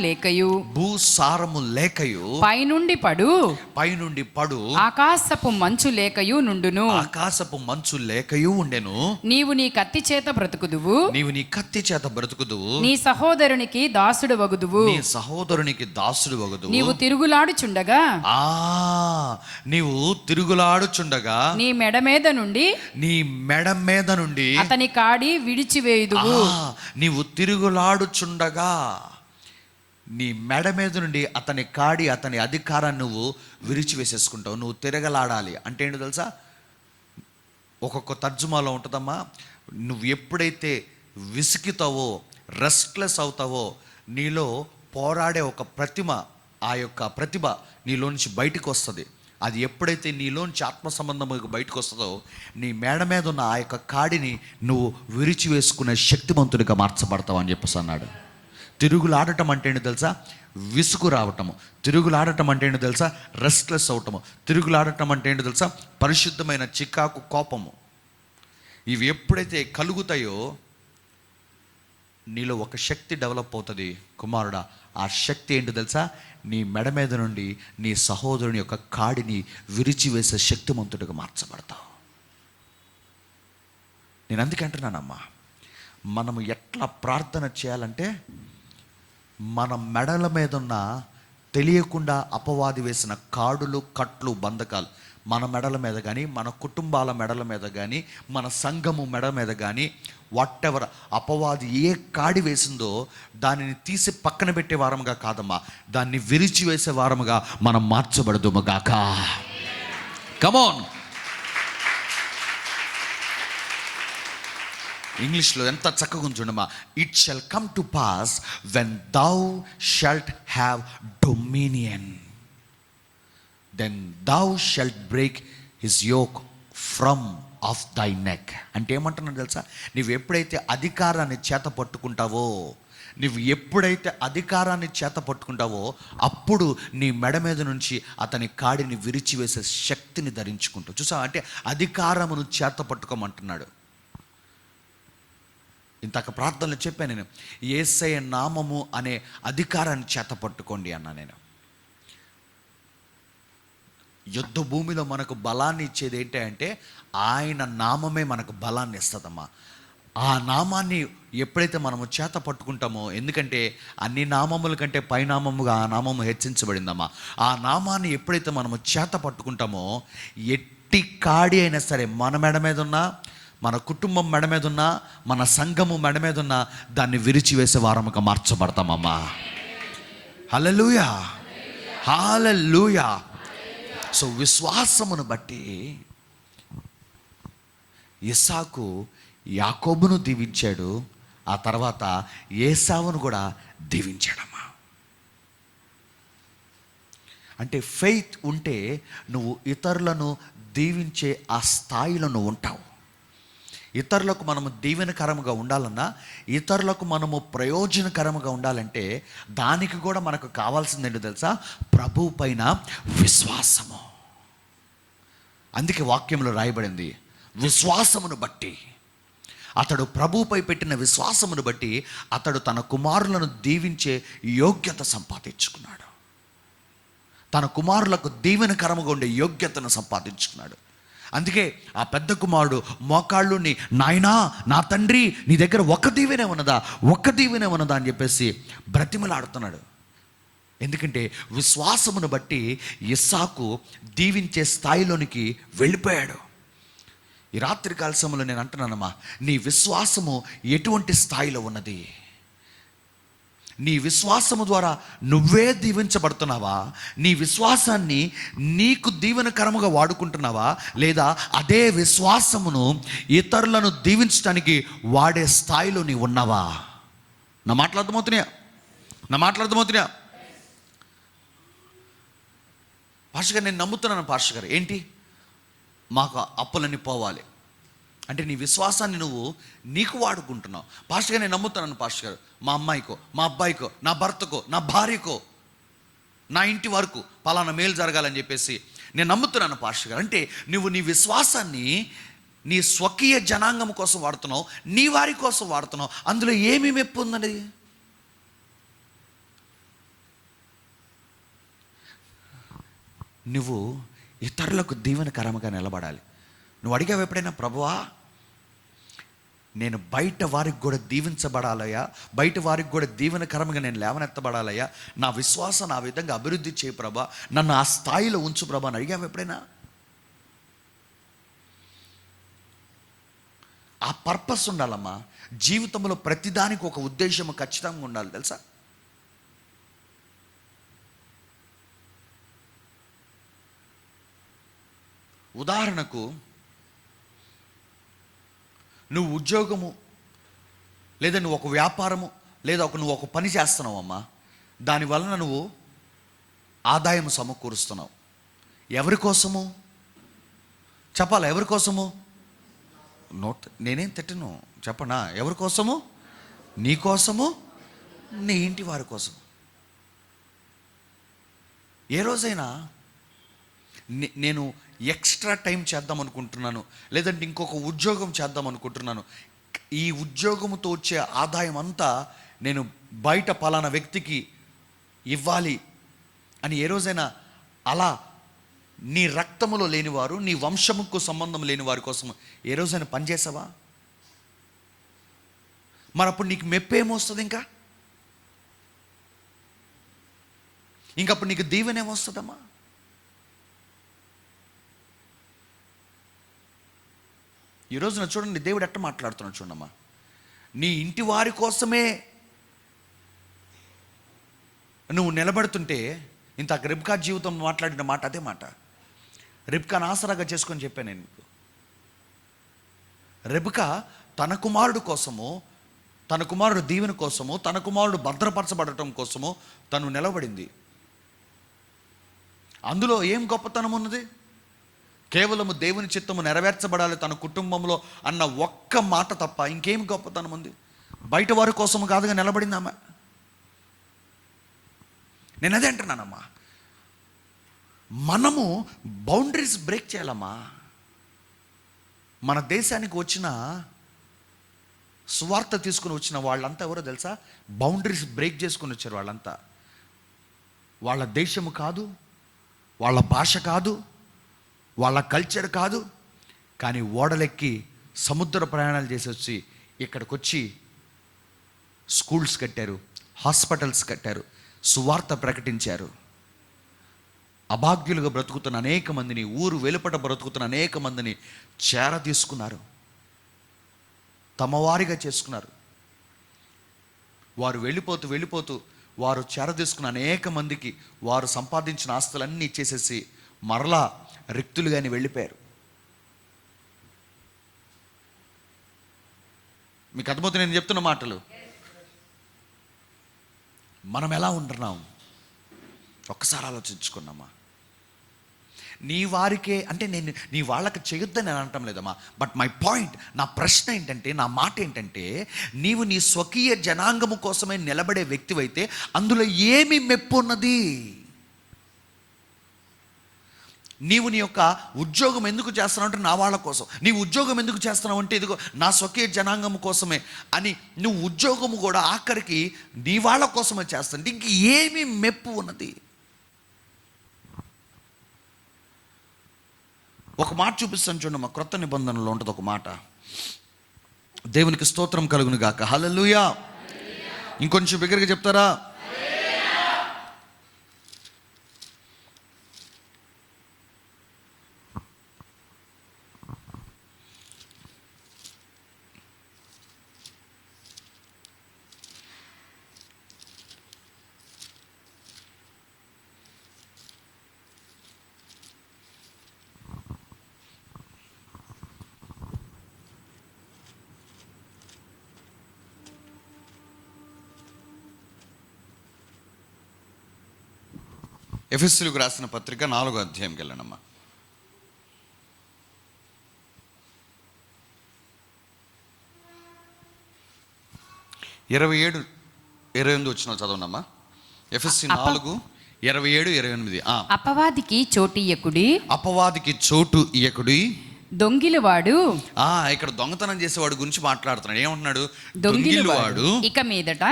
లేకయు పైనుండి పడు ఆకాశపు మంచు లేకయు ఉండెను. నీవు నీ కత్తి చేత బ్రతుకుదువు, నీ సహోదరునికి దాసుడు వగుదువు. నీవు తిరుగులాడుచుండగా నీ మెడ మీద నుండి అతని కాడి విడిచివేయుదువు. నీవు తిరుగులాడుచుండగా నీ మెడ మీద నుండి అతని కాడి, అతని అధికారాన్ని నువ్వు విరిచివేసేసుకుంటావు. నువ్వు తిరగలాడాలి అంటే ఏంటో తెలుసా? ఒక్కొక్క తర్జుమాలో ఉంటుందమ్మా, నువ్వు ఎప్పుడైతే విసుకుతావో, రెస్ట్లెస్ అవుతావో, నీలో పోరాడే ఒక ప్రతిమ, ఆ యొక్క ప్రతిభ నీలో నుంచి బయటకు వస్తుంది. అది ఎప్పుడైతే నీలోంచి ఆత్మ సంబంధం బయటకు వస్తుందో, నీ మేడ మీద ఉన్న ఆ యొక్క కాడిని నువ్వు విరిచివేసుకునే శక్తిమంతుడిగా మార్చబడతావు అని చెప్పేసి అన్నాడు. తిరుగులాడటం అంటే ఏంటో తెలుసా? విసుగు రావటము. తిరుగులాడటం అంటే ఏంటో తెలుసా? రెస్ట్లెస్ అవటము. తిరుగులాడటం అంటే ఏంటో తెలుసా? పరిశుద్ధమైన చికాకు, కోపము. ఇవి ఎప్పుడైతే కలుగుతాయో నీలో ఒక శక్తి డెవలప్ అవుతుంది. కుమారుడా, ఆ శక్తి ఏంటో తెలుసా? నీ మెడ మీద నుండి నీ సహోదరుని యొక్క కాడిని విరిచివేసే శక్తిమంతుడిగా మార్చబడతావు. నేను అందుకే అంటున్నానమ్మా, మనము ఎట్లా ప్రార్థన చేయాలంటే, మన మెడల మీద ఉన్న తెలియకుండా అపవాది వేసిన కాడులు, కట్లు, బంధకాలు మన మెడల మీద కానీ, మన కుటుంబాల మెడల మీద కానీ, మన సంఘము మెడ మీద కానీ, వాట్ ఎవర్ అపవాది ఏ కాడి వేసిందో దానిని తీసి పక్కన పెట్టే వారముగా కాదమ్మా, దాన్ని విరిచి వేసే వారముగా మనం మార్చబడదుముగాక. కమోన్. ఇంగ్లీష్లో ఎంత చక్కగా ఉంచుండమ్మా. It shall come to pass when thou shalt have dominion, then thou shalt break his yoke from off thy neck. అంటే ఏమంటున్నాడు తెలుసా? నువ్వు ఎప్పుడైతే అధికారాన్ని చేత పట్టుకుంటావో అప్పుడు నీ మెడ మీద నుంచి అతని కాడిని విరిచివేసే శక్తిని ధరించుకుంటావు. చూసా, అంటే అధికారమును చేత పట్టుకోమంటున్నాడు. ఇంతక ప్రార్థనలు చెప్పాను నేను, యేసయ్య నామము అనే అధికారాన్ని చేత పట్టుకోండి అన్నా నేను. యుద్ధ భూమిలో మనకు బలాన్ని ఇచ్చేది ఏంటంటే ఆయన నామమే మనకు బలాన్ని ఇస్తుందమ్మా. ఆ నామాన్ని ఎప్పుడైతే మనము చేత పట్టుకుంటామో, ఎందుకంటే అన్ని నామముల కంటే పైనామముగా ఆ నామము హెచ్చించబడిందమ్మా. ఆ నామాన్ని ఎప్పుడైతే మనము చేత పట్టుకుంటామో, ఎట్టి కాడి అయినా సరే మన మెడ మీద ఉన్నా, మన కుటుంబం మెడ మీద ఉన్నా, మన సంఘము మెడ మీద ఉన్నా, దాన్ని విరిచివేసే వారముగా మార్చబడతామమ్మా. హల్లెలూయా, హల్లెలూయా. సో విశ్వాసమును బట్టి ఇస్సాకు యాకోబును దీవించాడు, ఆ తర్వాత ఏసావును కూడా దీవించాడమ్మా. అంటే ఫెయిత్ ఉంటే నువ్వు ఇతరులను దీవించే ఆ స్థాయిలో నువ్వు ఉంటావు. ఇతరులకు మనము దీవెనకరముగా ఉండాలన్నా, ఇతరులకు మనము ప్రయోజనకరముగా ఉండాలంటే దానికి కూడా మనకు కావాల్సింది ఏంటో తెలుసా? ప్రభువు పైన విశ్వాసము. అందుకే వాక్యంలో రాయబడింది, విశ్వాసమును బట్టి. అతడు ప్రభువుపై పెట్టిన విశ్వాసమును బట్టి అతడు తన కుమారులను దీవించే యోగ్యత సంపాదించుకున్నాడు. తన కుమారులకు దీవెనకరముగా ఉండే యోగ్యతను సంపాదించుకున్నాడు. అందుకే ఆ పెద్ద కుమారుడు మోకాళ్ళుని, నాయనా నా తండ్రి, నీ దగ్గర ఒక్క దీవెనే ఉన్నదా అని చెప్పేసి బ్రతిమలాడుతున్నాడు. ఎందుకంటే విశ్వాసమును బట్టి ఇస్సాకు దీవించే స్థాయిలోనికి వెళ్ళిపోయాడు. ఈ రాత్రికాల సమయంలో నేను అంటున్నానమ్మా, నీ విశ్వాసము ఎటువంటి స్థాయిలో ఉన్నది? నీ విశ్వాసము ద్వారా నువ్వే దీవించబడుతున్నావా? నీ విశ్వాసాన్ని నీకు దీవెనకరముగా వాడుకుంటున్నావా? లేదా అదే విశ్వాసమును ఇతరులను దీవించడానికి వాడే స్థాయిలో నీ ఉన్నావా? నా మాటలు అర్థమవుతున్నాయా? పాస్టర్ గారు, నేను నమ్ముతున్నాను పాస్టర్ గారు. ఏంటి? మాకు అప్పులన్నీ పోవాలి అంటే నీ విశ్వాసాన్ని నువ్వు నీకు వాడుకుంటున్నావు. పాస్టర్ గారు, నేను నమ్ముతున్నాను పాస్టర్ గారు, మా అమ్మాయికో, మా అబ్బాయికో, నా భర్తకో, నా భార్యకో, నా ఇంటి వరకు పలానా మేలు జరగాలని చెప్పేసి నేను నమ్ముతున్నాను పాస్టర్ గారు. అంటే నువ్వు నీ విశ్వాసాన్ని నీ స్వకీయ జనాంగం కోసం వాడుతున్నావు, నీ వారి కోసం వాడుతున్నావు. అందులో ఏమి మెప్పు ఉందండి? నువ్వు ఇతరులకు దీవెనకరంగా నిలబడాలి. నువ్వు అడిగావు ఎప్పుడైనా, ప్రభువా నేను బయట వారికి కూడా దీవించబడాలయ్యా, బయట వారికి కూడా దీవెనకరంగా నేను లేవనెత్తబడాలయ్యా, నా విశ్వాసం ఆ విధంగా అభివృద్ధి చేయి ప్రభా, నన్ను ఆ స్థాయిలో ఉంచు ప్రభా అని అడిగావు ఎప్పుడైనా? ఆ పర్పస్ ఉండాలమ్మా. జీవితంలో ప్రతిదానికి ఒక ఉద్దేశం ఖచ్చితంగా ఉండాలి, తెలుసా? ఉదాహరణకు, నువ్వు ఉద్యోగము లేదా నువ్వు ఒక వ్యాపారము లేదా నువ్వు ఒక పని చేస్తున్నావమ్మా, దానివలన నువ్వు ఆదాయం సమకూరుస్తున్నావు. ఎవరి కోసము చెప్పాలా? ఎవరి కోసము? నేనేం తిట్టను, చెప్పనా? ఎవరి కోసము? నీ కోసము, నీ ఇంటి వారి కోసం. ఏ రోజైనా నేను ఎక్స్ట్రా టైం చేద్దాం అనుకుంటున్నాను, లేదంటే ఇంకొక ఉద్యోగం చేద్దాం అనుకుంటున్నాను, ఈ ఉద్యోగంతో వచ్చే ఆదాయం అంతా నేను బయట పలానా వ్యక్తికి ఇవ్వాలి అని ఏ రోజైనా అలా నీ రక్తములో లేనివారు, నీ వంశముకు సంబంధం లేని వారి కోసం ఏ రోజైనా పనిచేసావా? మరి అప్పుడు నీకు మెప్పేమొస్తుంది? ఇంకప్పుడు నీకు దీవెనేమొస్తుందమ్మా? ఈరోజున చూడండి, దేవుడు ఎట్ట మాట్లాడుతున్నాడు చూడమ్మా. నీ ఇంటి వారి కోసమే నువ్వు నిలబడుతుంటే, ఇంత రిబ్కా జీవితం మాట్లాడిన మాట అదే మాట. రిబ్కాను ఆసరాగా చేసుకొని చెప్పాను నేను మీకు. రిబ్కా తన కుమారుడు కోసము, తన కుమారుడు దీవెన కోసము, తన కుమారుడు భద్రపరచబడటం కోసము తను నిలబడింది. అందులో ఏం గొప్పతనం ఉన్నది? కేవలము దేవుని చిత్తము నెరవేర్చబడాలి తన కుటుంబంలో అన్న ఒక్క మాట తప్ప ఇంకేం గొప్పతనం ఉంది? బయట వారి కోసము కాదుగా నిలబడిందమ్మా. నేను అదే అంటున్నానమ్మా, మనము బౌండరీస్ బ్రేక్ చేయాలమ్మా. మన దేశానికి వచ్చిన సువార్త తీసుకుని వచ్చిన వాళ్ళంతా ఎవరో తెలుసా? బౌండరీస్ బ్రేక్ చేసుకుని వచ్చారు వాళ్ళంతా. వాళ్ళ దేశము కాదు, వాళ్ళ భాష కాదు, వాళ్ళ కల్చర్ కాదు, కానీ ఓడలెక్కి సముద్ర ప్రయాణాలు చేసి వచ్చి ఇక్కడికి వచ్చి స్కూల్స్ కట్టారు, హాస్పిటల్స్ కట్టారు, సువార్త ప్రకటించారు. అభాగ్యులుగా బ్రతుకుతున్న అనేక మందిని, ఊరు వెలుపట బ్రతుకుతున్న అనేక మందిని చేర తీసుకున్నారు, తమ వారిగా చేసుకున్నారు. వారు వెళ్ళిపోతూ వారు చేర తీసుకున్న అనేక మందికి వారు సంపాదించిన ఆస్తులన్నీ ఇచ్చేసేసి మరలా రిక్తులుగాని వెళ్ళిపోయారు. మీకు అర్థమవుతుంది నేను చెప్తున్న మాటలు? మనం ఎలా ఉంటున్నాం ఒక్కసారి ఆలోచించుకున్నామా? నీ వారికే అంటే నేను నీ వాళ్ళకి చేయొద్దని నేను అనటం లేదమ్మా. బట్ మై పాయింట్, నా ప్రశ్న ఏంటంటే, నా మాట ఏంటంటే, నీవు నీ స్వకీయ జనాంగము కోసమే నిలబడే వ్యక్తివైతే అందులో ఏమి మెప్పు ఉన్నది? నీవు నీ యొక్క ఉద్యోగం ఎందుకు చేస్తున్నావు అంటే నా వాళ్ళ కోసం. నీవు ఉద్యోగం ఎందుకు చేస్తున్నావు అంటే ఇదిగో నా స్వకీయ జనాంగం కోసమే అని నువ్వు ఉద్యోగము కూడా ఆఖరికి నీ వాళ్ళ కోసమే చేస్తావు. ఇంక ఏమి మెప్పు ఉన్నది? ఒక మాట చూపిస్తాను చూడండి, మా క్రొత్త నిబంధనలో ఉంటుంది ఒక మాట. దేవునికి స్తోత్రం కలుగును గాక. హల్లెలూయా. ఇంకొంచెం బిగ్గరగా చెప్తారా? ఎఫెసీయులకు రాసిన పత్రిక 4వ అధ్యాయంకి వెళ్ళండమ్మా. 27-28 వచ్చిన చదవనమ్మా. ఎఫెసీ 4:27-28. అపవాదికి చోటు ఇయ్యకుడి. దొంగిలవాడు, ఇక్కడ దొంగతనం చేసేవాడు గురించి మాట్లాడుతున్నాడు. ఏమంటున్నాడు? దొంగిలవాడు ఇక మీదట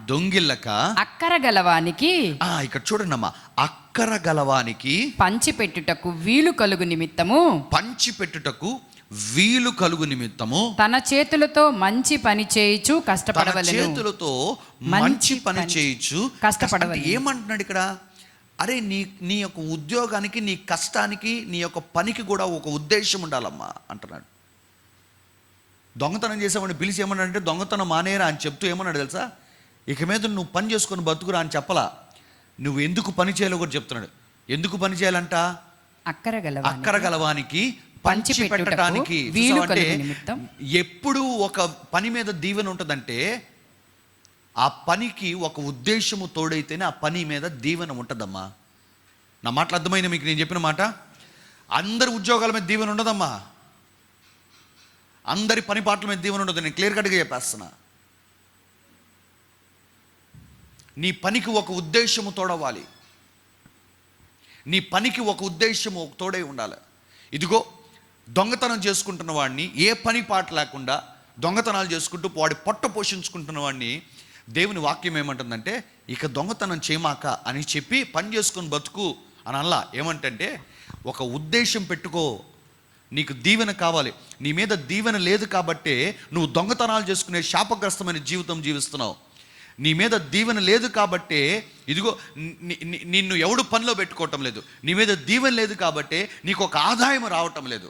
దొంగిల్లక అక్కర గలవానికి, ఇక్కడ చూడండి అమ్మా, అక్కర గలవానికి పంచిపెట్టుటకు వీలు కలుగు నిమిత్తము తన చేతులతో మంచి పని చేయుచు కష్టపడవలెను. కష్టపడవలెను. ఏమంటున్నాడు ఇక్కడ? అరే నీ యొక్క ఉద్యోగానికి, నీ కష్టానికి, నీ యొక్క పనికి కూడా ఒక ఉద్దేశం ఉండాలమ్మా అంటున్నాడు. దొంగతనం చేసామని పిలిచి ఏమన్నాడు అంటే, దొంగతనం మానేరా అని చెప్తూ ఏమన్నాడు తెలుసా? ఇక మీద నువ్వు పని చేసుకొని బతుకురా అని చెప్పలా. నువ్వు ఎందుకు పని చేయాలో కూడా చెప్తున్నాడు. ఎందుకు పని చేయాలంట? అక్కర గలవానికి పంచి పెట్టడానికి. ఎప్పుడు ఒక పని మీద దీవెన ఉంటుందంటే ఆ పనికి ఒక ఉద్దేశము తోడైతేనే ఆ పని మీద దీవెన ఉంటుందమ్మా. నా మాటలు అర్థమైంది మీకు నేను చెప్పిన మాట? అందరి ఉద్యోగాల మీద దీవెన ఉండదమ్మా, అందరి పని పాటల మీద దీవెన ఉండదు. నేను క్లియర్ కట్గా చెప్పేస్తున్నా. నీ పనికి ఒక ఉద్దేశము తోడవాలి, నీ పనికి ఒక ఉద్దేశము తోడై ఉండాలి. ఇదిగో దొంగతనం చేసుకుంటున్న వాడిని, ఏ పని పాట లేకుండా దొంగతనాలు చేసుకుంటూ వాడి పొట్ట పోషించుకుంటున్న వాడిని దేవుని వాక్యం ఏమంటుందంటే, ఇక దొంగతనం చేయమాక అని చెప్పి పని చేసుకొని బతుకు అని అలా. ఏమంటే ఒక ఉద్దేశం పెట్టుకో, నీకు దీవెన కావాలి. నీ మీద దీవెన లేదు కాబట్టే నువ్వు దొంగతనాలు చేసుకునే శాపగ్రస్తమైన జీవితం జీవిస్తున్నావు. నీ మీద దీవెన లేదు కాబట్టే ఇదిగో నిన్ను ఎవడు పనిలో పెట్టుకోవటం లేదు. నీ మీద దీవెన లేదు కాబట్టే నీకు ఒక ఆదాయం రావటం లేదు.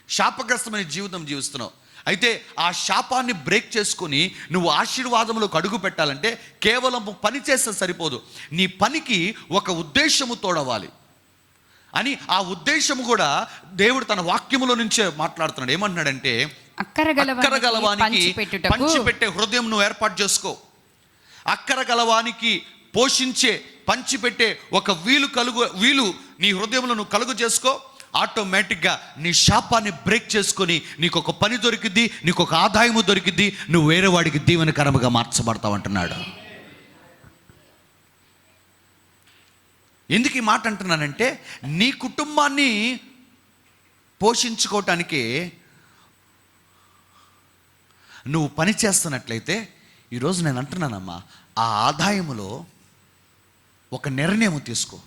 శాపగ్రస్తమైన జీవితం జీవిస్తున్నావు. అయితే ఆ శాపాన్ని బ్రేక్ చేసుకొని నువ్వు ఆశీర్వాదంలోకి అడుగు పెట్టాలంటే కేవలం పని చేస్తే సరిపోదు, నీ పనికి ఒక ఉద్దేశము తోడవాలి అని. ఆ ఉద్దేశము కూడా దేవుడు తన వాక్యములో నుంచే మాట్లాడుతున్నాడు. ఏమంటున్నాడంటే, అక్కర గలవానికి పంచిపెట్టే హృదయం నువ్వు ఏర్పాటు చేసుకో. అక్కర గలవానికి పోషించే, పంచిపెట్టే ఒక వీలు నీ హృదయంలో నువ్వు కలుగు చేసుకో. ఆటోమేటిక్గా నీ శాపాన్ని బ్రేక్ చేసుకొని నీకు ఒక పని దొరికిద్ది, నీకు ఒక ఆదాయము దొరికిద్ది, నువ్వు వేరే వాడికి దీవెనకరముగా మార్చబడతావు అంటున్నాడు. ఎందుకు ఈ మాట అంటున్నానంటే, నీ కుటుంబాన్ని పోషించుకోవటానికి నువ్వు పని చేస్తున్నట్లయితే, ఈరోజు నేను అంటున్నానమ్మా, ఆ ఆదాయములో ఒక నిర్ణయం తీసుకో.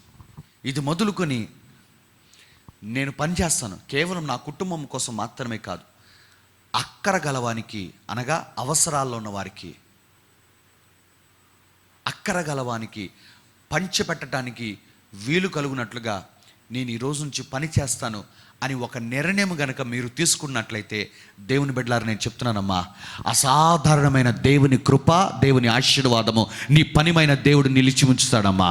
ఇది మొదలుకొని నేను పని చేస్తాను కేవలం నా కుటుంబం కోసం మాత్రమే కాదు, అక్కర గలవానికి అనగా అవసరాల్లో ఉన్న వారికి, అక్కర గలవానికి పంచిపెట్టడానికి వీలు కలుగునట్లుగా నేను ఈ రోజు నుంచి పని చేస్తాను అని ఒక నిర్ణయం గనక మీరు తీసుకున్నట్లయితే, దేవుని బిడ్డలారా నేను చెప్తున్నానమ్మా, అసాధారణమైన దేవుని కృప, దేవుని ఆశీర్వాదము నీ పనిమైన దేవుడు నిలిచి ఉంచుతాడమ్మా.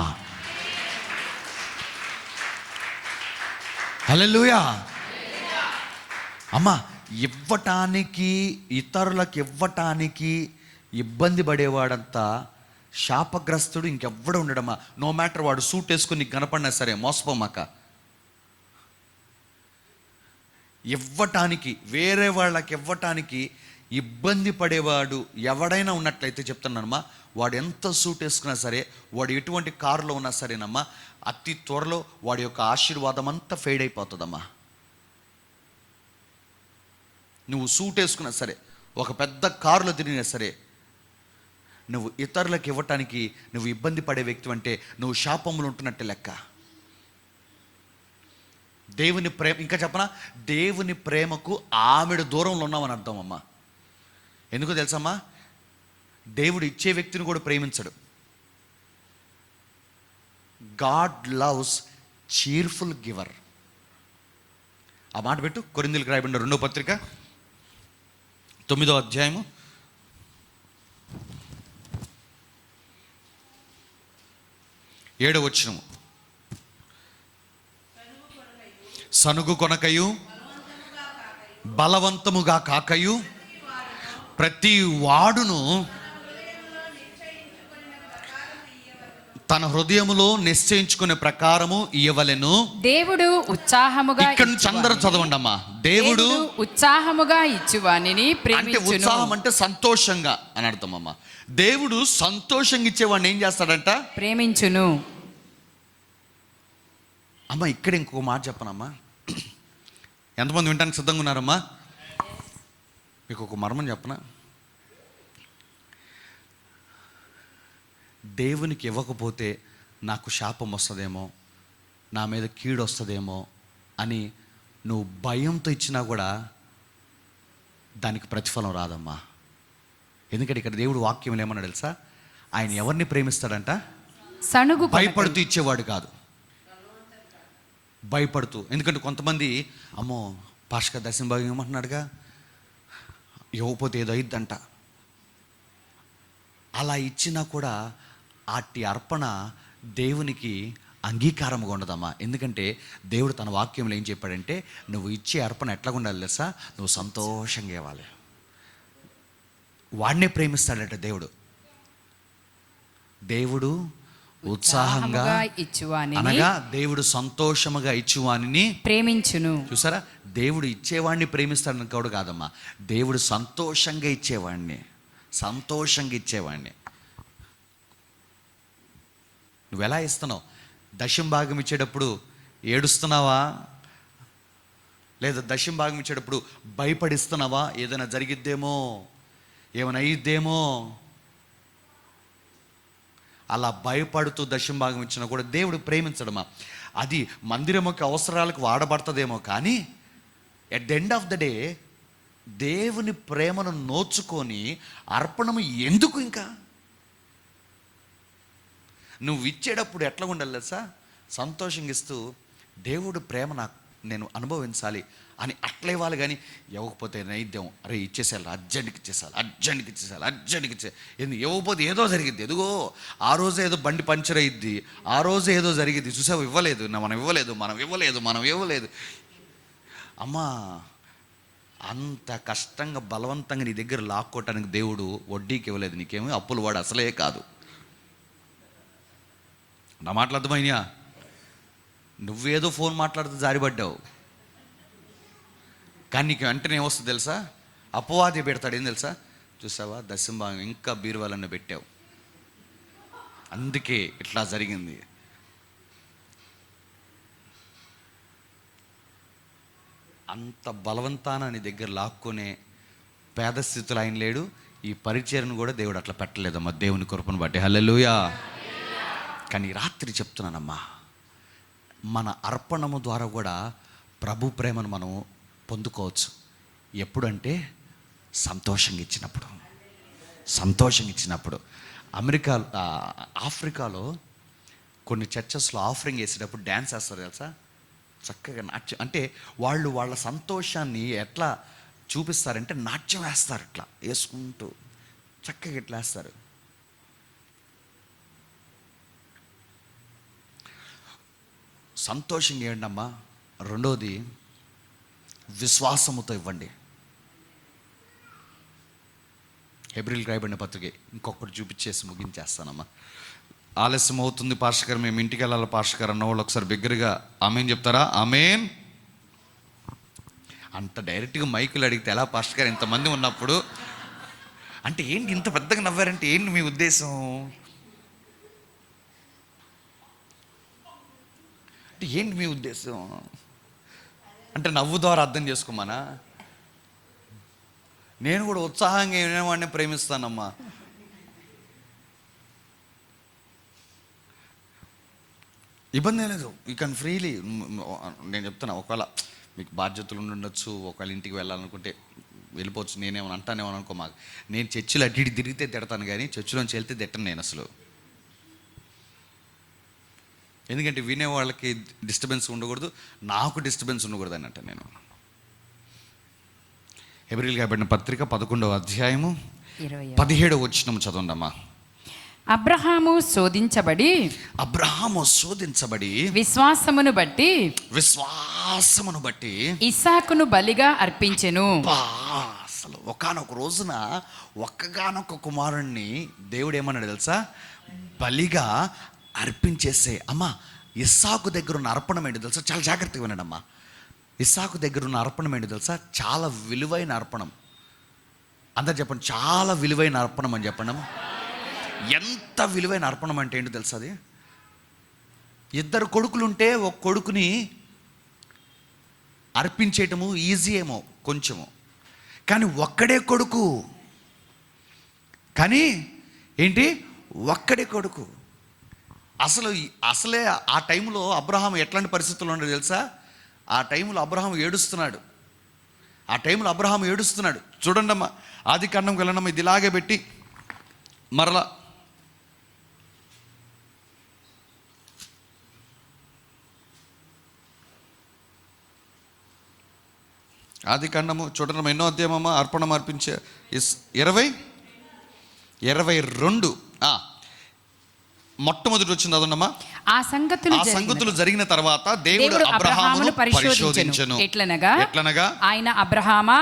హల్లెలూయా. అమ్మా, ఇవ్వటానికి, ఇతరులకు ఇవ్వటానికి ఇబ్బంది పడేవాడంతా శాపగ్రస్తుడు ఇంకెవ్వడు ఉండడమ్మా. నో మ్యాటర్ వాడు సూట్ వేసుకుని నీకు కనపడినా సరే మోసపోమాక. ఇవ్వటానికి, వేరే వాళ్ళకి ఇవ్వటానికి ఇబ్బంది పడేవాడు ఎవడైనా ఉన్నట్లయితే చెప్తున్నానమ్మా, వాడు ఎంత సూట్ వేసుకున్నా సరే, వాడు ఎటువంటి కారులో ఉన్నా సరేనమ్మా, అతి త్వరలో వాడి యొక్క ఆశీర్వాదం అంతా ఫెయిడ్ అయిపోతుందమ్మా. నువ్వు సూట్ వేసుకున్నా సరే, ఒక పెద్ద కారులో తిరిగినా సరే, నువ్వు ఇతరులకు ఇవ్వటానికి నువ్వు ఇబ్బంది పడే వ్యక్తి అంటే నువ్వు శాపములు ఉంటున్నట్టే లెక్క. దేవుని ప్రేమ, ఇంకా చెప్పనా, దేవుని ప్రేమకు ఆమెడు దూరంలో ఉన్నామని అర్థం అమ్మా. ఎందుకో తెలుసమ్మా, దేవుడు ఇచ్చే వ్యక్తిని కూడా ప్రేమించడు. God loves cheerful giver. ఆ మాట పెట్టు. కొరింథీయులకు రాయబడిన 2వ పత్రిక 9వ అధ్యాయము 7వ వచనము. సనుగు కొనకయు బలవంతముగా కాకయు ప్రతి వాడును తన హృదయములో నిశ్చయించుకునే ప్రకారము ఇయ్యవలెను. దేవుడు ఉత్సాహముగా, ఇక్కడ నుంచి అందరూ చదవండి అమ్మా. దేవుడు ఉత్సాహముగా ఇచ్చువానిని అంటే, ఉత్సాహం అంటే సంతోషంగా అని అర్థం అమ్మా. దేవుడు సంతోషంగా ఇచ్చేవాడిని ఏం చేస్తాడంట? ప్రేమించును. అమ్మ ఇక్కడ ఇంకొక మాట చెప్పనమ్మా. ఎంతమంది వినడానికి సిద్ధంగా ఉన్నారమ్మా? మీకు ఒక మర్మం చెప్పనా? దేవునికి ఇవ్వకపోతే నాకు శాపం వస్తుందేమో, నా మీద కీడు వస్తుందేమో అని నువ్వు భయంతో ఇచ్చినా కూడా దానికి ప్రతిఫలం రాదమ్మా. ఎందుకంటే ఇక్కడ దేవుడు వాక్యం ఏమన్నా తెలుసా? ఆయన ఎవరిని ప్రేమిస్తాడంట? సనుగు భయపడుతూ ఇచ్చేవాడు కాదు, భయపడుతూ. ఎందుకంటే కొంతమంది, అమ్మో పాస్టర్ దశమ భాగం ఏమంటున్నాడుగా, ఇవ్వకపోతే ఏదో అయిద్దంట. అలా ఇచ్చినా కూడా అట్టి అర్పణ దేవునికి అంగీకారంగా ఉండదమ్మా. ఎందుకంటే దేవుడు తన వాక్యంలో ఏం చెప్పాడంటే, నువ్వు ఇచ్చే అర్పణ ఎట్లా ఉండాలి తెలుసా? నువ్వు సంతోషంగా ఇవ్వాలి. వాడినే ప్రేమిస్తాడట దేవుడు. దేవుడు ఉత్సాహంగా ఇచ్చువాని, అనగా దేవుడు సంతోషముగా ఇచ్చువాని ప్రేమించును. చూసారా, దేవుడు ఇచ్చేవాడిని ప్రేమిస్తాడని కూడా కాదమ్మా, దేవుడు సంతోషంగా ఇచ్చేవాడిని, సంతోషంగా ఇచ్చేవాడిని. నువ్వు ఎలా ఇస్తున్నావు? దశమ భాగం ఇచ్చేటప్పుడు ఏడుస్తున్నావా? లేదా దశమ భాగం ఇచ్చేటప్పుడు భయపడిస్తున్నావా? ఏదైనా జరిగిద్దేమో, ఏమైనా అయ్యిద్దేమో. అలా భయపడుతూ దశమ భాగం ఇచ్చినా కూడా దేవుడు ప్రేమించడమా. అది మందిరముకి అవసరాలకు వాడబడుతుందేమో, కానీ at the end of the day దేవుని ప్రేమను నోచుకొని అర్పణము ఎందుకు? ఇంకా నువ్వు ఇచ్చేటప్పుడు ఎట్లా ఉండాలి తెలుసా? సంతోషంగా ఇస్తూ, దేవుడు ప్రేమ నేను అనుభవించాలి అని అట్లా ఇవ్వాలి. కానీ ఇవ్వకపోతే నైద్యం, అరే ఇచ్చేసేయాలి, అర్జెంట్కి ఇచ్చేసాలి, అర్జెంట్కి ఇచ్చేసాలి, అర్జెంట్కి ఇవ్వకపోతే ఏదో జరిగిద్ది. ఎదుగో ఆ రోజే ఏదో బండి పంచర్ అయ్యిద్ది, ఆ రోజే ఏదో జరిగిద్ది, చూసావు ఇవ్వలేదు, మనం ఇవ్వలేదు. అమ్మా, అంత కష్టంగా బలవంతంగా నీ దగ్గర లాక్కోవటానికి దేవుడు వడ్డీకి ఇవ్వలేదు. నీకేమో అప్పులు వాడు అసలే కాదు. నా మాటలు అర్థమైనా? నువ్వేదో ఫోన్ మాట్లాడుతూ జారిపడ్డావు, కానీ నీకు వెంటనే ఏమొస్తుంది తెలుసా? అపవాది పెడతాడు. ఏం తెలుసా? చూసావా దశమ భాగం ఇంకా బీరువాలన్న పెట్టావు, అందుకే ఇట్లా జరిగింది. అంత బలవంతాన నీ దగ్గర లాక్కునే పేద స్థితిలో ఆయన లేడు. ఈ పరిచర్ను కూడా దేవుడు అట్లా పెట్టలేదమ్మా, దేవుని కృపను బట్టి. హల్లెలూయా. కానీ రాత్రి చెప్తున్నానమ్మా, మన అర్పణము ద్వారా కూడా ప్రభు ప్రేమను మనం పొందుకోవచ్చు. ఎప్పుడంటే సంతోషంగా ఇచ్చినప్పుడు. ఆఫ్రికాలో కొన్ని చర్చెస్లో ఆఫరింగ్ వేసేటప్పుడు డ్యాన్స్ వేస్తారు తెలుసా? చక్కగా నాట్యం. అంటే వాళ్ళు వాళ్ళ సంతోషాన్ని ఎట్లా చూపిస్తారంటే నాట్యం వేస్తారు, ఇట్లా వేసుకుంటూ చక్కగా ఇట్లా వేస్తారు. సంతోషంగా ఇవ్వండి అమ్మా. రెండోది, విశ్వాసముతో ఇవ్వండి. హెబ్రీయులకు రాయబడిన పత్రికే. ఇంకొకటి చూపించేసి ముగించేస్తానమ్మా. ఆలస్యం అవుతుంది పాస్టర్ గారు, మేము ఇంటికి వెళ్ళాలి పాస్టర్ గారు అన్న వాళ్ళు ఒకసారి బిగ్గరగా ఆమేన్ చెప్తారా? ఆమేన్. అంత డైరెక్ట్గా మైకులు అడిగితే ఎలా పాస్టర్ గారు, ఇంతమంది ఉన్నప్పుడు? అంటే ఏంటి ఇంత పెద్దగా నవ్వారంటే ఏంటి మీ ఉద్దేశం? అంటే ఏంటి మీ ఉద్దేశం? అంటే నవ్వు ద్వారా అర్థం చేసుకోమనా? నేను కూడా ఉత్సాహంగా వినేవాడిని ప్రేమిస్తానమ్మా. ఇబ్బంది లేదు, యూ కెన్ ఫ్రీలీ. నేను చెప్తున్నా, ఒకవేళ మీకు బాధ్యతలు ఉండొచ్చు, ఒకవేళ ఇంటికి వెళ్ళాలనుకుంటే వెళ్ళిపోవచ్చు. నేనేమని అంటానేమని అనుకో. మాకు నేను చర్చిలో అటు ఇటు తిరిగితే తిడతాను, కానీ చర్చిలోంచి వెళ్తే తిట్టను నేను అసలు. ఎందుకంటే వినే వాళ్ళకి డిస్టర్బెన్స్ ఉండకూడదు, నాకు డిస్టర్బెన్స్ ఉండకూడదు అన్నట్టు నేను. హెబ్రీయులకు రాయబడిన పత్రిక 11వ అధ్యాయము 17వ వచనం చదవండమ్మా. అబ్రహాము శోధించబడి విశ్వాసమును బట్టి ఇస్సాకును బలిగా అర్పించెను. అసలు ఒకానొక రోజున ఒక్కగానొక్క కుమారుణ్ణి దేవుడు ఏమన్నాడు తెలుసా? బలిగా అర్పించేసే. అమ్మా, ఇస్సాకు దగ్గర ఉన్న అర్పణం ఏంటి తెలుసా? చాలా జాగ్రత్తగా వినండమ్మా. ఇస్సాకు దగ్గర ఉన్న అర్పణం ఏంటి తెలుసా? చాలా విలువైన అర్పణం. అందరు చెప్పండి, చాలా విలువైన అర్పణం అని చెప్పండి. ఎంత విలువైన అర్పణం అంటే ఏంటో తెలుసా? అది ఇద్దరు కొడుకులుంటే ఒక కొడుకుని అర్పించేయటము ఈజీ ఏమో కొంచెము, కానీ ఒక్కడే కొడుకు. కానీ ఏంటి, ఒక్కడే కొడుకు. అసలే ఆ టైంలో అబ్రహాం ఎట్లాంటి పరిస్థితుల్లో ఉన్నాడు తెలుసా? ఆ టైంలో అబ్రహాం ఏడుస్తున్నాడు. చూడండి అమ్మా, ఆదికాండంకి వెళ్ళండమ్మా. ఇది ఇలాగే పెట్టి మరలా ఆదికాండము చూడండి, ఎన్నో అధ్యాయమమ్మా? అర్పణం అర్పించే 22 మొట్టమొదటి వచ్చింది అదన్నమ్మా. ఆ సంగతులు జరిగిన తర్వాత దేవుడు అబ్రహామును పరిశోధించెను. ఎట్లనగా ఆయన అబ్రహామా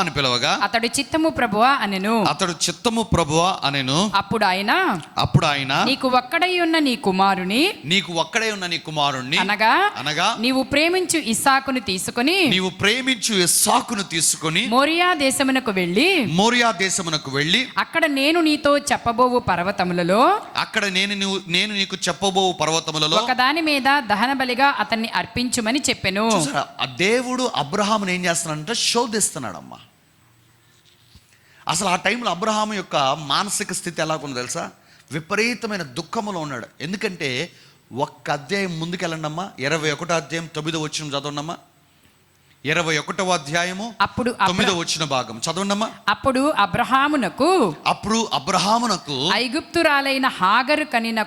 అని పిలవగా అతడు చిత్తము ప్రభువా అనెను. అప్పుడు ఆయన నీకు ఒక్కడై ఉన్న నీ కుమారుని అనగా నీవు ప్రేమించు ఇస్సాకును తీసుకొని మోరియా దేశమునకు వెళ్ళి అక్కడ నేను నీతో చెప్పబోవు పర్వతములలో ఒకదాని మీద దహన బలిగా అతన్ని అర్పించుమని చెప్పెను. ఆ దేవుడు అబ్రహామును ఏం చేస్తున్నాడంటే శోధిస్తున్నాడమ్మా. అసలు ఆ టైంలో అబ్రహాము యొక్క మానసిక స్థితి ఎలాగుందో తెలుసా? విపరీతమైన దుఃఖములో ఉన్నాడు. ఎందుకంటే ఒక్క అధ్యాయం ముందుకెళ్ళండమ్మా. 21వ అధ్యాయం 9వ వచనం చదవండమ్మా. 21వ అధ్యాయము 9వ వచన భాగం చదవండమ్మా. అప్పుడు అబ్రహామునకు ఐగుప్తురాలైన హాగరు కనిన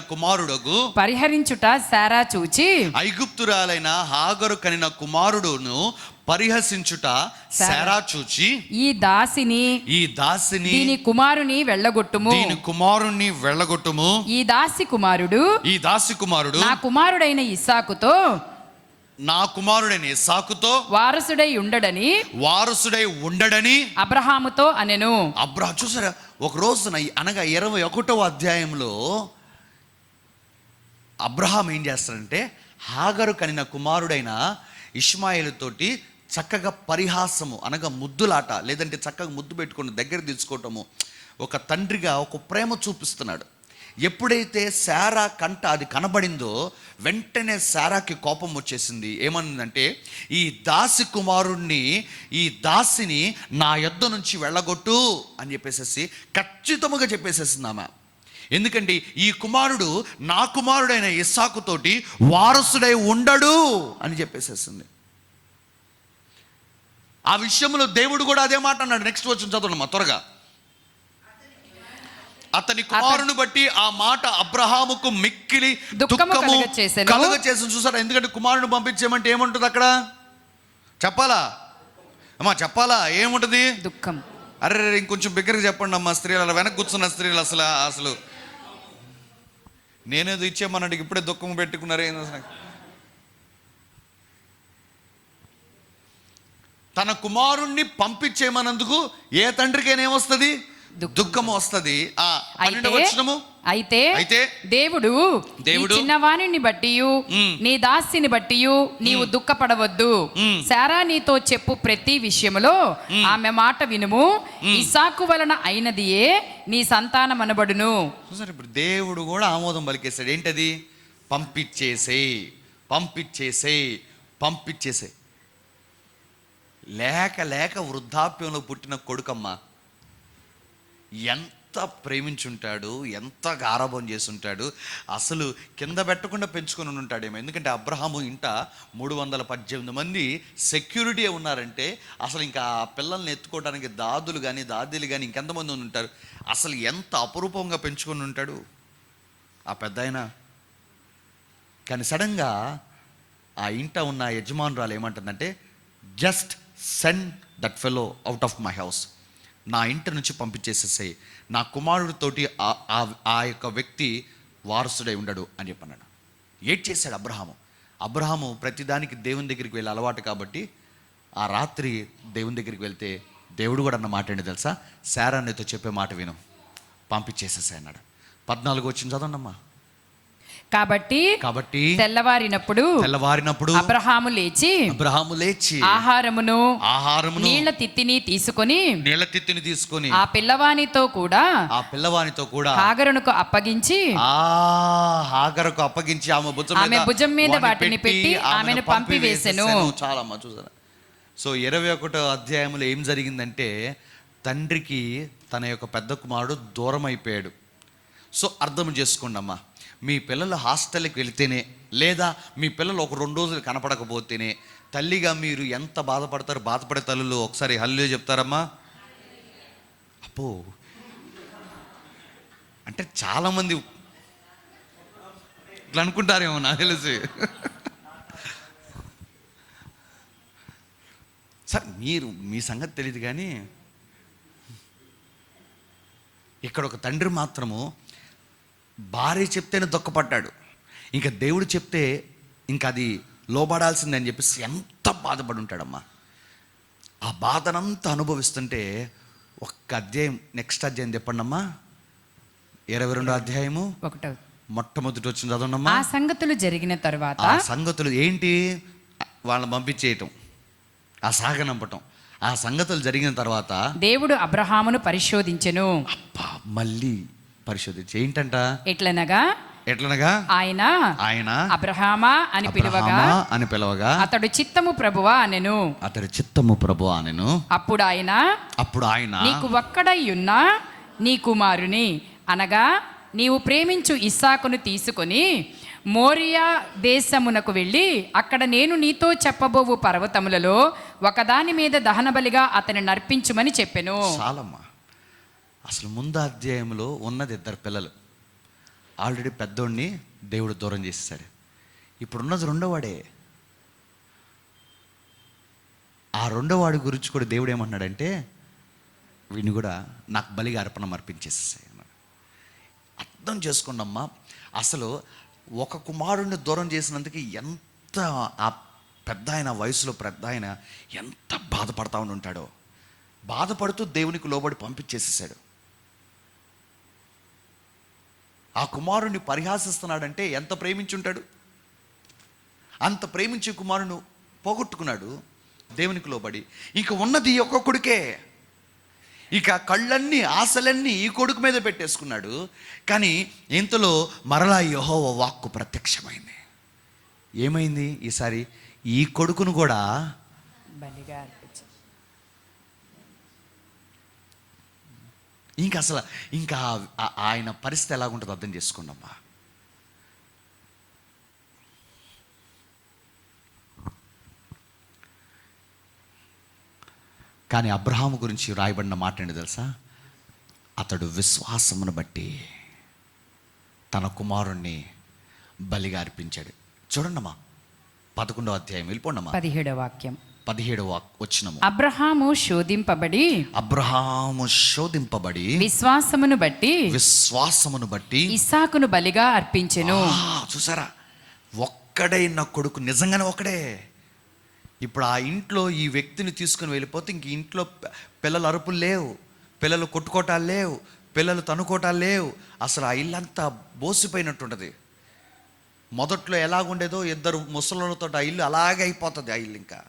కుమారుడగు పరిహరించుట శారా చూచి ఐగుప్తురాలైన హాగరు కనిన కుమారుడును పరిహసించుట శారా చూచి ఈ దాసిని దీని కుమారుని వెళ్ళగొట్టుము. ఈ దాసి కుమారుడు నా కుమారుడైన ఇస్సాకుతో వారసుడై ఉండడని అబ్రహాముతో అనెను. చూసారా, ఒక రోజున అనగా 21వ అధ్యాయంలో అబ్రహాం ఏం చేస్తాడంటే హాగరు కనిన కుమారుడైన ఇష్మాయేలు తోటి చక్కగా పరిహాసము అనగా ముద్దులాట, లేదంటే చక్కగా ముద్దు పెట్టుకుని దగ్గర తీసుకోవటము, ఒక తండ్రిగా ఒక ప్రేమ చూపిస్తున్నాడు. ఎప్పుడైతే శారా కంట అది కనబడిందో వెంటనే శారాకి కోపం వచ్చేసింది. ఏమన్నదంటే, ఈ దాసిని నా యొద్ద నుంచి వెళ్ళగొట్టు అని చెప్పేసేసి ఖచ్చితంగా చెప్పేసేసింది ఆమె. ఎందుకంటే ఈ కుమారుడు నా కుమారుడైన ఇస్సాకుతోటి వారసుడై ఉండడు అని చెప్పేసేసింది. ఆ విషయంలో దేవుడు కూడా అదే మాట అన్నాడు. నెక్స్ట్ వచ్చిన చదవండి త్వరగా. అతని కుమారుని బట్టి ఆ మాట అబ్రహాముకు మిక్కిలి దుఃఖము కలుగచేసి. చూసారా, ఎందుకంటే కుమారుని పంపించేమంటే ఏముంటుంది అక్కడ? చెప్పాలా అమ్మా? చెప్పాలా? ఏముంటుంది? దుఃఖం. అరే ఇంకొంచెం బిగ్గరగా చెప్పండి అమ్మా. స్త్రీలు అలా వెనక్కి కూర్చున్న స్త్రీలు అసలు నేనేదో ఇచ్చేమన్నాడు, ఇప్పుడే దుఃఖం పెట్టుకున్నారే. తన కుమారుణ్ణి పంపించేమన్నందుకు ఏ తండ్రికైనా ఏమొస్తుంది? దుఃఖము వస్తుంది. అయితే దేవుడు చిన్నవాణిని బట్టి నీ దాసిని బట్టి నీవు దుఃఖపడవద్దు. శారా నీతో చెప్పు ప్రతి విషయములో ఆమె మాట వినుము. ఇస్సాకు వలన అయినదియే నీ సంతానం అనబడును. చూసారు, ఇప్పుడు దేవుడు కూడా ఆమోదం పలికేశాడు. ఏంటది? పంపించేసే. లేక వృద్ధాప్యంలో పుట్టిన కొడుకమ్మ ఎంత ప్రేమించుంటాడు, ఎంత గారాబం చేసుంటాడు. అసలు కింద పెట్టకుండా పెంచుకొని ఉంటాడేమో. ఎందుకంటే అబ్రహాము ఇంట 318 మంది సెక్యూరిటీ ఉన్నారంటే అసలు ఇంకా ఆ పిల్లల్ని ఎత్తుకోవడానికి దాదులు కానీ దాదీలు కానీ ఇంకెంతమంది ఉంటారు. అసలు ఎంత అపురూపంగా పెంచుకొని ఉంటాడు ఆ పెద్ద ఆయన. కానీ సడన్గా ఆ ఇంట ఉన్న యజమానురాలు ఏమంటుందంటే, just send that fellow out of my house. నా ఇంటి నుంచి పంపించేసేసాయి. నా కుమారుడితోటి ఆ యొక్క వ్యక్తి వారసుడై ఉండడు అని చెప్పన్నాడు. ఏడ్ చేశాడు అబ్రహాము ప్రతిదానికి దేవుని దగ్గరికి వెళ్ళి అలవాటు కాబట్టి ఆ రాత్రి దేవుని దగ్గరికి వెళ్తే దేవుడు కూడా అన్న మాట ఏంటి తెలుసా? శారా నీతో చెప్పే మాట విను, పంపించేసేసాయి అన్నాడు. 14 వచ్చింది చదవండమ్మా. కాబట్టి తెల్లవారినప్పుడు అబ్రహాము లేచి ఆహారమును నీళ్ల తిత్తిని తీసుకొని ఆ పిల్లవానితో కూడా హాగరునకు అప్పగించి ఆమె భుజం మీద వాటిని పెట్టి ఆమెను పంపివేసెను. చాలమ్మా, చూసారా? సో 21వ అధ్యాయంలో ఏం జరిగిందంటే, తండ్రికి తన యొక్క పెద్ద కుమారుడు దూరం అయిపోయాడు. సో అర్థం చేసుకోండి అమ్మా, మీ పిల్లలు హాస్టల్కి వెళితేనే, లేదా మీ పిల్లలు ఒక 2 రోజులు కనపడకపోతేనే తల్లిగా మీరు ఎంత బాధపడతారు. బాధపడే తల్లులు ఒకసారి హల్లెలూయా చెప్తారమ్మా. అప్పో అంటే చాలామంది ఇట్లా అనుకుంటారేమో, నాకు తెలిసి. సార్ మీ సంగతి తెలియదు, కానీ ఇక్కడ ఒక తండ్రి మాత్రము భార్య చెప్తేనే దుఃఖపడ్డాడు. ఇంకా దేవుడు చెప్తే ఇంకా అది లోబడాల్సిందని చెప్పేసి ఎంత బాధపడి ఉంటాడమ్మా. ఆ బాధనంతా అనుభవిస్తుంటే ఒక్క అధ్యాయం, నెక్స్ట్ అధ్యాయం చెప్పండి అమ్మా. 22వ అధ్యాయము 1వ మొట్టమొదటి వచ్చిన చదవండమ్మా. ఆ సంగతులు జరిగిన తర్వాత, ఆ సంగతులు ఏంటి? వాళ్ళని పంపించేయటం, ఆ సాగనంపటం. ఆ సంగతులు జరిగిన తర్వాత దేవుడు అబ్రహామును పరిశోధించెను. మళ్ళీ పరిశోధించి ఏంటంట? ఎట్లనగా ఆయన అబ్రహామా అని పిలవగా అతడు చిత్తము ప్రభువా అనెను. అప్పుడు ఆయన నీకు ఒక్కడై ఉన్న నీ కుమారుని, అనగా నీవు ప్రేమించు ఇస్సాకును తీసుకొని మోరియా దేశమునకు వెళ్ళి అక్కడ నేను నీతో చెప్పబోవు పర్వతములలో ఒకదాని మీద దహన బలిగా అతని నర్పించుమని చెప్పెను. చాలమ్మా. అసలు ముందు అధ్యాయంలో ఉన్నది 2 పిల్లలు. ఆల్రెడీ పెద్దోడిని దేవుడు దూరం చేసేసాడు. ఇప్పుడున్నది 2వాడే. ఆ 2వాడి గురించి కూడా దేవుడు ఏమన్నాడంటే, వీడిని కూడా నాకు బలిగా అర్పణ అర్పించేసేసాయి అన్నాడు. అర్థం చేసుకోండమ్మా, అసలు ఒక కుమారుడిని దూరం చేసినందుకు ఎంత ఆ పెద్ద ఆయన, వయసులో పెద్ద ఆయన ఎంత బాధపడతా ఉంటాడో. బాధపడుతూ దేవునికి లోబడి పంపించేసేసాడు. ఆ కుమారుడిని పరిహాసిస్తున్నాడంటే ఎంత ప్రేమించుంటాడు. అంత ప్రేమించే కుమారుని పోగొట్టుకున్నాడు దేవునికి లోబడి. ఇక ఉన్నది ఒక్క కొడుకే. ఇక కళ్ళన్నీ, ఆశలన్నీ ఈ కొడుకు మీద పెట్టేసుకున్నాడు. కానీ ఇంతలో మరలా యెహోవా వాక్కు ప్రత్యక్షమైంది. ఏమైంది? ఈసారి ఈ కొడుకును కూడా బలిగా, ఇంకా ఆయన పరిస్థితి ఎలాగుంటుందో అర్థం చేసుకోండి అమ్మా. కానీ అబ్రహాము గురించి రాయబడిన మాట ఏంటి తెలుసా? అతడు విశ్వాసమును బట్టి తన కుమారుణ్ణి బలిగా అర్పించాడు. చూడండమ్మా 11వ అధ్యాయం వెళ్ళిపోండమ్మా. 17వ వాక్యం 17వ వచనము. అబ్రహాము శోధింపబడి విశ్వాసమును బట్టి ఇస్సాకును బలిగా అర్పించెను. చూసారా, ఒక్కడైన కొడుకు, నిజంగానే ఒకడే. ఇప్పుడు ఆ ఇంట్లో ఈ వ్యక్తిని తీసుకుని వెళ్ళిపోతే ఇంక ఇంట్లో పిల్లల అరుపులు లేవు, పిల్లలు కొట్టుకోటాలు లేవు, పిల్లలు తనుకోటాలు లేవు. అసలు ఆ ఇల్లంతా బోసిపోయినట్టుంటుంది. మొదట్లో ఎలాగుండేదో ఇద్దరు ముసలితో ఆ ఇల్లు అలాగే అయిపోతుంది. ఆ ఇల్లు ఇంకా.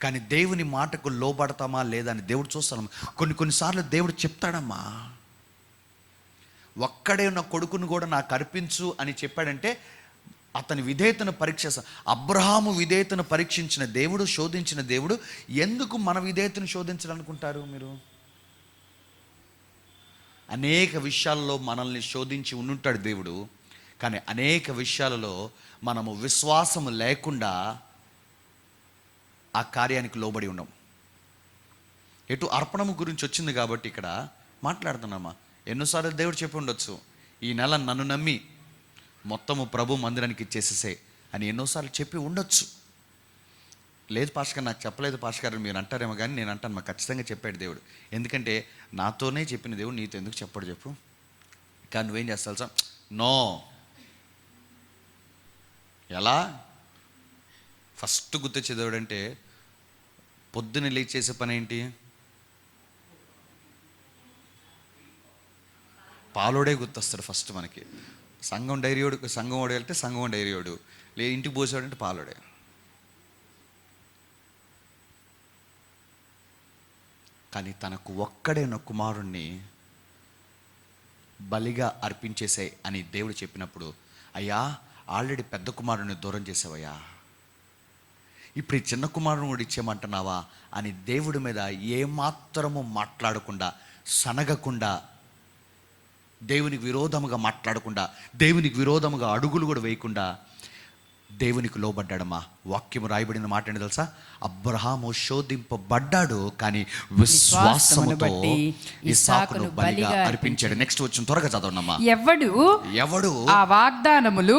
కానీ దేవుని మాటకు లోబడతామా లేదా అని దేవుడు చూస్తాం. కొన్నిసార్లు దేవుడు చెప్తాడమ్మా, ఒక్కడే ఉన్న కొడుకును కూడా నాకు అర్పించు అని చెప్పాడంటే అతని విధేయతను అబ్రహాము విధేయతను పరీక్షించిన దేవుడు, శోధించిన దేవుడు ఎందుకు మన విధేయతను శోధించాలనుకుంటారు మీరు? అనేక విషయాల్లో మనల్ని శోధించి ఉండుంటాడు దేవుడు. కానీ అనేక విషయాలలో మనము విశ్వాసము లేకుండా ఆ కార్యానికి లోబడి ఉన్నాం. ఎటు అర్పణము గురించి వచ్చింది కాబట్టి ఇక్కడ మాట్లాడుతున్నామా. ఎన్నోసార్లు దేవుడు చెప్పి ఉండొచ్చు, ఈ నెల నన్ను నమ్మి మొత్తము ప్రభు మందిరానికి ఇచ్చేసేసే అని ఎన్నోసార్లు చెప్పి ఉండొచ్చు. లేదు పాస్టర్ నాకు చెప్పలేదు పాస్టర్ మీరు అంటారేమో, కానీ నేను అంటాను మాకు ఖచ్చితంగా చెప్పాడు దేవుడు. ఎందుకంటే నాతోనే చెప్పిన దేవుడు నీతో ఎందుకు చెప్పాడు చెప్పు. కానీ నువ్వేం చేస్తావు సార్? నో. ఎలా? ఫస్ట్ గుర్తొచ్చే దేవుడు అంటే పొద్దున్న లేచి చేసే పని ఏంటి? పాలోడే గుర్తొస్తాడు ఫస్ట్ మనకి. సంఘం డైరీయోడు, సంఘం ఓడి వెళ్తే సంఘం డైరీయోడు, లేదు ఇంటికి పోసేవాడు అంటే పాలోడే. కానీ తనకు ఒక్కడే ఉన్న కుమారుణ్ణి బలిగా అర్పించేసే అని దేవుడు చెప్పినప్పుడు, అయ్యా ఆల్రెడీ పెద్ద కుమారుని దూరం చేసావయ్యా, ఇప్పుడు ఈ చిన్న కుమారుని కూడా ఇచ్చేయమంటున్నావా అని దేవుడి మీద ఏమాత్రము మాట్లాడకుండా, సనగకుండా, దేవునికి విరోధముగా మాట్లాడకుండా, దేవునికి విరోధముగా అడుగులు కూడా వేయకుండా దేవునికి లోబడ్డాడమ్మా. వాక్యము రాయబడిన మాట ఏంటి తెలుసా? అబ్రహాము శోధింపబడ్డాడు కానీ విశ్వాసముతో ఇస్సాకును బలిగా అర్పించాడు. నెక్స్ట్ వచ్చిన త్వరగా చదవనమ్మా. ఎవడు ఆ వాగ్దానములు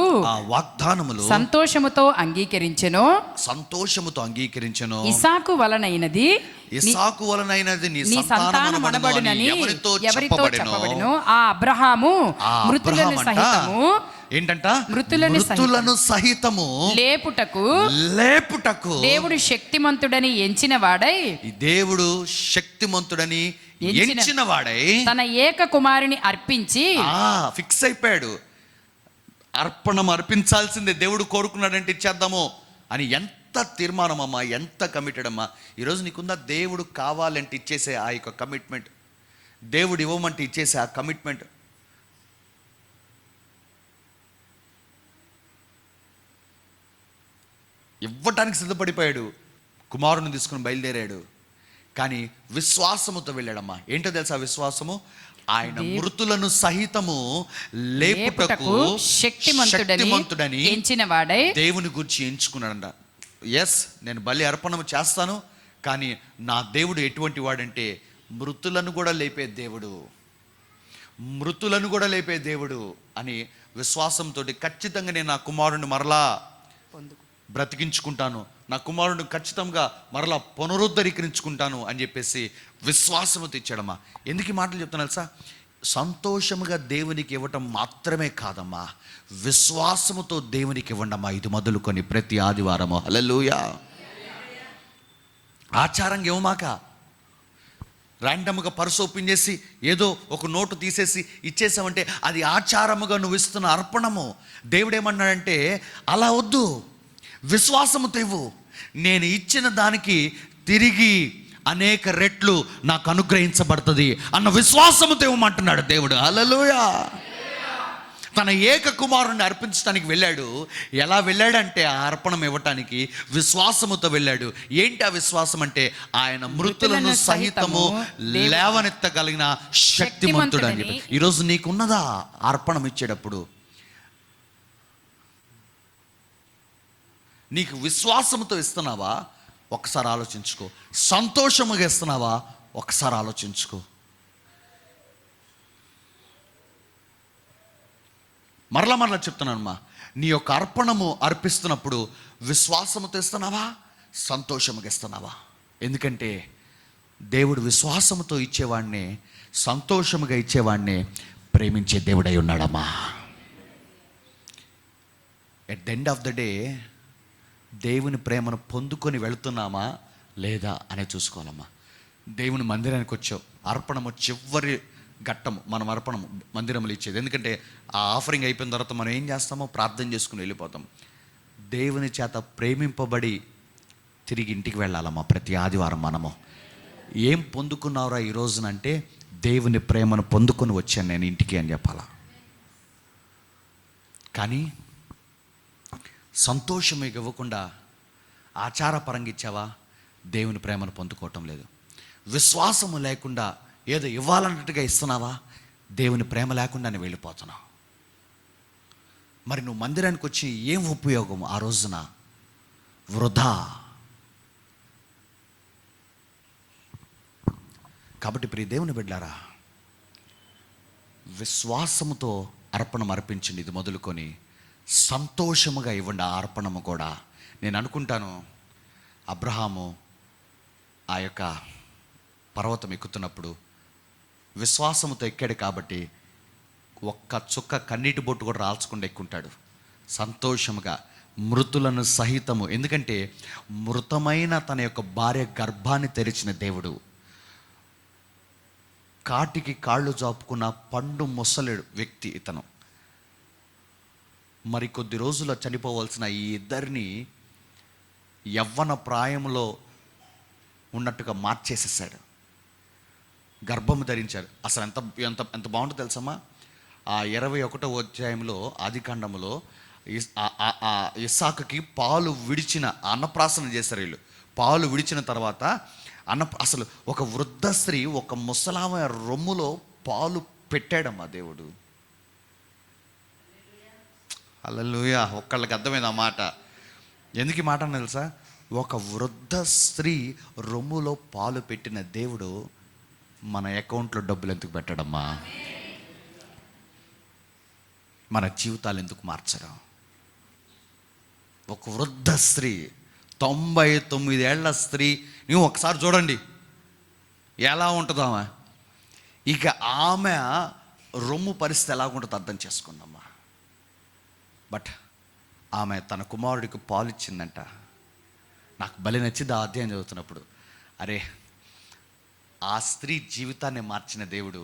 సంతోషముతో అంగీకరించెనో ఇస్సాకు వలనైనది నీ సంతానము అనబడునని ఎవరితో చెప్పబడెనో ఆ అబ్రహాము మృతులను సహితము ఏంటంట? మృతులను సహితము లేపుటకు దేవుడు శక్తిమంతుడని ఎంచిన వాడై తన ఏక కుమారుని అర్పించి ఫిక్స్ అయిపోయాడు. అర్పణం అర్పించాల్సిందే, దేవుడు కోరుకున్నాడంటే ఇచ్చేద్దాము అని. ఎంత తీర్మానం అమ్మా, ఎంత కమిటెడ్ అమ్మా. ఈరోజు నీకుందా? దేవుడు కావాలంటే ఇచ్చేసే ఆ యొక్క కమిట్మెంట్, దేవుడు ఇవ్వమంటే ఇచ్చేసే ఆ కమిట్మెంట్. ఇవ్వటానికి సిద్ధపడిపోయాడు, కుమారుని తీసుకుని బయలుదేరాడు. కానీ విశ్వాసముతో వెళ్ళాడమ్మా. ఏంటో తెలుసా విశ్వాసము? ఆయన మృతులను సహితము లేపుటకు శక్తిమంతుడని ఎంచిన వాడై దేవుని గురించి ఎంచుకున్నాడంట. ఎస్, నేను బలి అర్పణము చేస్తాను, కానీ నా దేవుడు ఎటువంటి వాడంటే మృతులను కూడా లేపే దేవుడు అని విశ్వాసంతో ఖచ్చితంగా నేను నా కుమారుని మరలా బ్రతికించుకుంటాను, నా కుమారుడిని ఖచ్చితంగా మరలా పునరుద్ధరీకరించుకుంటాను అని చెప్పేసి విశ్వాసము తెచ్చాడమ్మా. ఎందుకు ఈ మాటలు చెప్తున్నా తెలుసా? సంతోషముగా దేవునికి ఇవ్వటం మాత్రమే కాదమ్మా, విశ్వాసముతో దేవునికి ఇవ్వండమ్మా. ఇది మొదలుకొని ప్రతి ఆదివారము. హల్లెలూయా. ఆచారంగా ఇవ్వమాక, ర్యాండమ్గా పర్సు ఓపెన్ చేసి ఏదో ఒక నోటు తీసేసి ఇచ్చేసామంటే అది ఆచారముగా నువ్వు ఇస్తున్న అర్పణము. దేవుడు ఏమన్నాడంటే అలా వద్దు, విశ్వాసముతో ఇవ్వు. నేను ఇచ్చిన దానికి తిరిగి అనేక రెట్లు నాకు అనుగ్రహించబడుతుంది అన్న విశ్వాసముతో ఇవ్వమంటున్నాడు దేవుడు. హల్లెలూయా. తన ఏక కుమారుని అర్పించడానికి వెళ్ళాడు. ఎలా వెళ్ళాడంటే ఆ అర్పణం ఇవ్వటానికి విశ్వాసముతో వెళ్ళాడు. ఏంటి ఆ విశ్వాసం అంటే? ఆయన మృతులను సహితము లేవనెత్తగలిగిన శక్తిమంతుడు అని చెప్పి. ఈరోజు నీకున్నదా అర్పణం ఇచ్చేటప్పుడు? నీకు విశ్వాసంతో ఇస్తున్నావా? ఒకసారి ఆలోచించుకో. సంతోషముగా ఇస్తున్నావా? ఒకసారి ఆలోచించుకో. మరలా చెప్తున్నానమ్మా, నీ యొక్క అర్పణము అర్పిస్తున్నప్పుడు విశ్వాసముతో ఇస్తున్నావా? సంతోషముగా ఇస్తున్నావా? ఎందుకంటే దేవుడు విశ్వాసముతో ఇచ్చేవాడినే, సంతోషముగా ఇచ్చేవాడినే ప్రేమించే దేవుడై ఉన్నాడమ్మా. At the end of the day దేవుని ప్రేమను పొందుకొని వెళుతున్నామా లేదా అనే చూసుకోవాలమ్మా. దేవుని మందిరానికి వచ్చావు, అర్పణము చివరి ఘట్టము, మనం అర్పణము మందిరంలో ఇచ్చేది. ఎందుకంటే ఆ ఆఫరింగ్ అయిపోయిన తర్వాత మనం ఏం చేస్తామో ప్రార్థన చేసుకుని వెళ్ళిపోతాం. దేవుని చేత ప్రేమింపబడి తిరిగి ఇంటికి వెళ్ళాలమ్మా. ప్రతి ఆదివారం మనము ఏం పొందుకున్నావురా ఈ రోజునంటే, దేవుని ప్రేమను పొందుకొని వచ్చాను నేను ఇంటికి అని చెప్పాలా. కానీ సంతోషం ఇవ్వకుండా ఆచారపరంగా ఇచ్చావా, దేవుని ప్రేమను పొందుకోవటం లేదు. విశ్వాసము లేకుండా ఏదో ఇవ్వాలన్నట్టుగా ఇస్తున్నావా, దేవుని ప్రేమ లేకుండానే వెళ్ళిపోతున్నావు. మరి నువ్వు మందిరానికి వచ్చి ఏం ఉపయోగం ఆ రోజున? వృధా. కాబట్టి ప్రియ దేవుని బిడ్డారా, విశ్వాసముతో అర్పణం అర్పించండి. ఇది మొదలుకొని సంతోషముగా ఇవ్వండి. ఆ అర్పణము కూడా నేను అనుకుంటాను, అబ్రహాము ఆ యొక్క పర్వతం ఎక్కుతున్నప్పుడు విశ్వాసముతో ఎక్కాడు కాబట్టి ఒక్క చుక్క కన్నీటి బొట్టు కూడా రాల్చకుండా ఎక్కుంటాడు సంతోషముగా, మృతులను సహితము. ఎందుకంటే మృతమైన తన యొక్క భార్య గర్భాన్ని తెరిచిన దేవుడు, కాటికి కాళ్ళు జాపుకున్న పండు ముసలేడు వ్యక్తి ఇతను. మరి కొద్ది రోజుల్లో చనిపోవలసిన ఈ ఇద్దరిని యవ్వన ప్రాయంలో ఉన్నట్టుగా మార్చేసేసాడు. గర్భము ధరించారు. అసలు ఎంత ఎంత ఎంత బాగుంటుందో తెలుసమ్మా. ఆ 21వ అధ్యాయంలో ఆదికాండములో ఇస్సాకుకి పాలు విడిచిన అన్నప్రాసన చేశారు వీళ్ళు. పాలు విడిచిన తర్వాత అసలు ఒక వృద్ధ స్త్రీ ఒక ముసలామె రొమ్ములో పాలు పెట్టాడమ్మా దేవుడు. హల్లెలూయా. ఒక్కళ్ళకి అర్థమైంది ఆ మాట. ఎందుకు ఈ మాట అని తెలుసా? ఒక వృద్ధ స్త్రీ రొమ్ములో పాలు పెట్టిన దేవుడు మన అకౌంట్లో డబ్బులు ఎందుకు పెట్టడమ్మా? మన జీవితాలు ఎందుకు మార్చడం? ఒక వృద్ధ స్త్రీ, 99 ఏళ్ల స్త్రీ, నువ్వు ఒకసారి చూడండి ఎలా ఉంటుందో ఆమె. ఇక ఆమె రొమ్ము పరిస్థితి ఎలాగుంటుందో అర్థం చేసుకుందమ్మా. బట్ ఆమె తన కుమారుడికి పాలు ఇచ్చిందంట. నాకు భలే నచ్చింది ఆ అధ్యాయం చదువుతున్నప్పుడు. అరే, ఆ స్త్రీ జీవితాన్ని మార్చిన దేవుడు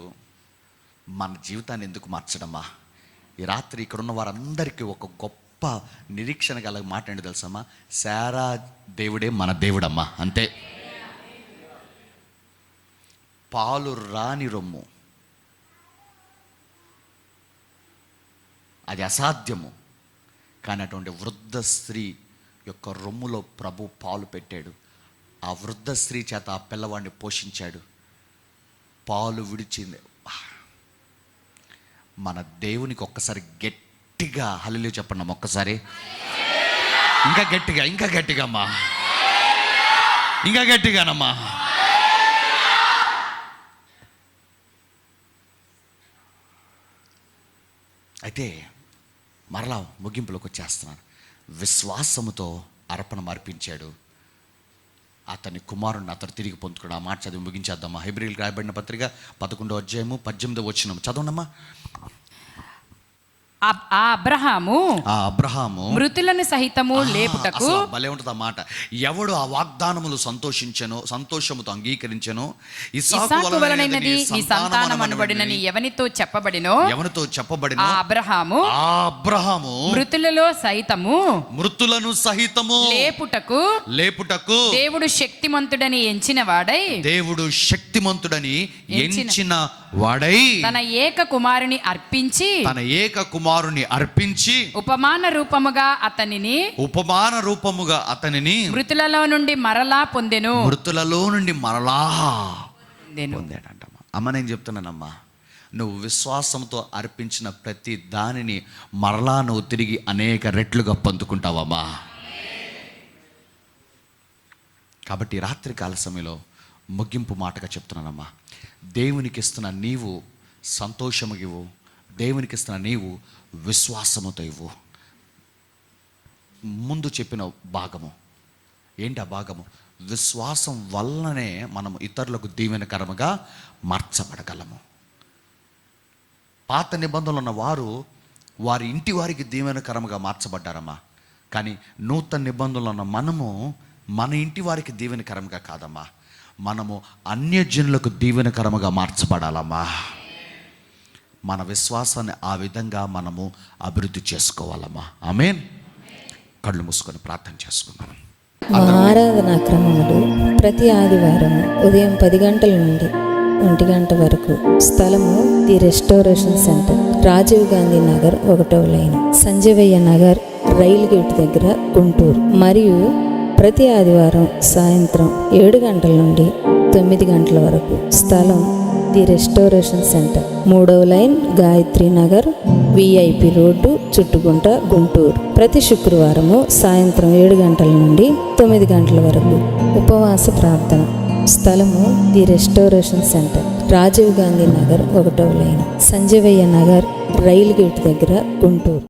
మన జీవితాన్ని ఎందుకు మార్చడమ్మా? ఈ రాత్రి ఇక్కడ ఉన్న వారందరికీ ఒక గొప్ప నిరీక్షణ గల మాట ఏంటి తెలుసమ్మా? శారా దేవుడే మన దేవుడమ్మా. అంతే. పాలు రాని రొమ్ము, అది అసాధ్యము. కానీ అటువంటి వృద్ధ స్త్రీ యొక్క రొమ్ములో ప్రభు పాలు పెట్టాడు. ఆ వృద్ధ స్త్రీ చేత ఆ పిల్లవాడిని పోషించాడు. పాలు విడిచింది. మన దేవునికి ఒక్కసారి గట్టిగా హల్లెలూయా చెప్పండి ఒక్కసారి. ఇంకా గట్టిగా, ఇంకా గట్టిగా అమ్మా, ఇంకా గట్టిగానమ్మా. అయితే మరలా ముగింపులోకి వచ్చేస్తున్నాను. విశ్వాసముతో అర్పణ అర్పించాడు. అతని కుమారుడిని అతను తిరిగి పొందుకున్నాడు. ఆ మాట చదివి ముగించేద్దామా? హెబ్రీయులకు రాయబడిన పత్రిక 11వ అధ్యాయము 18వ వచనం చదవండమ్మా. ఆ అబ్రహాము మృతులను సహితము లేపుటకు. భలే ఉంటుంది ఆ మాట. ఎవడు ఆ వాగ్దానములు సంతోషముతో అంగీకరించెనో, ఇస్సాకు వలనైనది నీ సంతానం అనబడినని ఎవనితో చెప్పబడినో ఆ అబ్రహాము మృతులను సహితము లేపుటకు దేవుడు శక్తిమంతుడని ఎంచిన వాడై తన ఏక కుమారుని అర్పించి ఉపమాన రూపముగా అతనిని మృతులలో నుండి మరలా పొందాడంటమ్మా. అమ్మ, నేను చెప్తున్నానమ్మా, నువ్వు విశ్వాసంతో అర్పించిన ప్రతి దానిని మరలా నువ్వు తిరిగి అనేక రెట్లుగా పొందుకుంటావమ్మా. కాబట్టి రాత్రికాల సమయంలో ముగింపు మాటగా చెప్తున్నానమ్మా, దేవునికి ఇస్తున్న నీవు సంతోషము ఇవ్వు, దేవునికి ఇస్తున్న నీవు విశ్వాసముతో ఇవ్వు. ముందు చెప్పిన భాగము ఏంటి? ఆ భాగము విశ్వాసం వల్లనే మనం ఇతరులకు దీవెనకరముగా మార్చబడగలము. పాత నిబంధనలు ఉన్న వారు వారి ఇంటి వారికి దీవెనకరంగా మార్చబడ్డారమ్మా. కానీ నూతన నిబంధనలు ఉన్న మనము మన ఇంటి వారికి దీవెనకరంగా కాదమ్మా, మనము అన్యజనులకు దీవెనకరముగా మార్చబడాలమ్మా. మన విశ్వాసాన్ని ఆ విధంగా మనము అభివృద్ధి చేసుకోవాలమ్మా. ఆమేన్. కళ్ళు మూసుకొని ప్రార్థన చేసుకుందాం. మా ఆరాధనా క్రమములు ప్రతి ఆదివారం ఉదయం 10 గంటల నుండి 1 గంట వరకు. స్థలము the restoration centre, Rajiv Gandhi Nagar 1వ line, Sanjeevaiah Nagar, rail gate దగ్గర, గుంటూరు. మరియు ప్రతి ఆదివారం సాయంత్రం 7 గంటల నుండి 9 గంటల వరకు. స్థలం ది రెస్టారేషన్ సెంటర్, 3వ line, Gayatri Nagar, VIP road, Chuttugunta, Guntur. ప్రతి శుక్రవారము సాయంత్రం 7 గంటల నుండి 9 గంటల వరకు ఉపవాస ప్రార్థన. స్థలము the restoration centre, Rajiv Gandhi Nagar 1వ line, Sanjeevaiah Nagar, rail gate దగ్గర, గుంటూరు.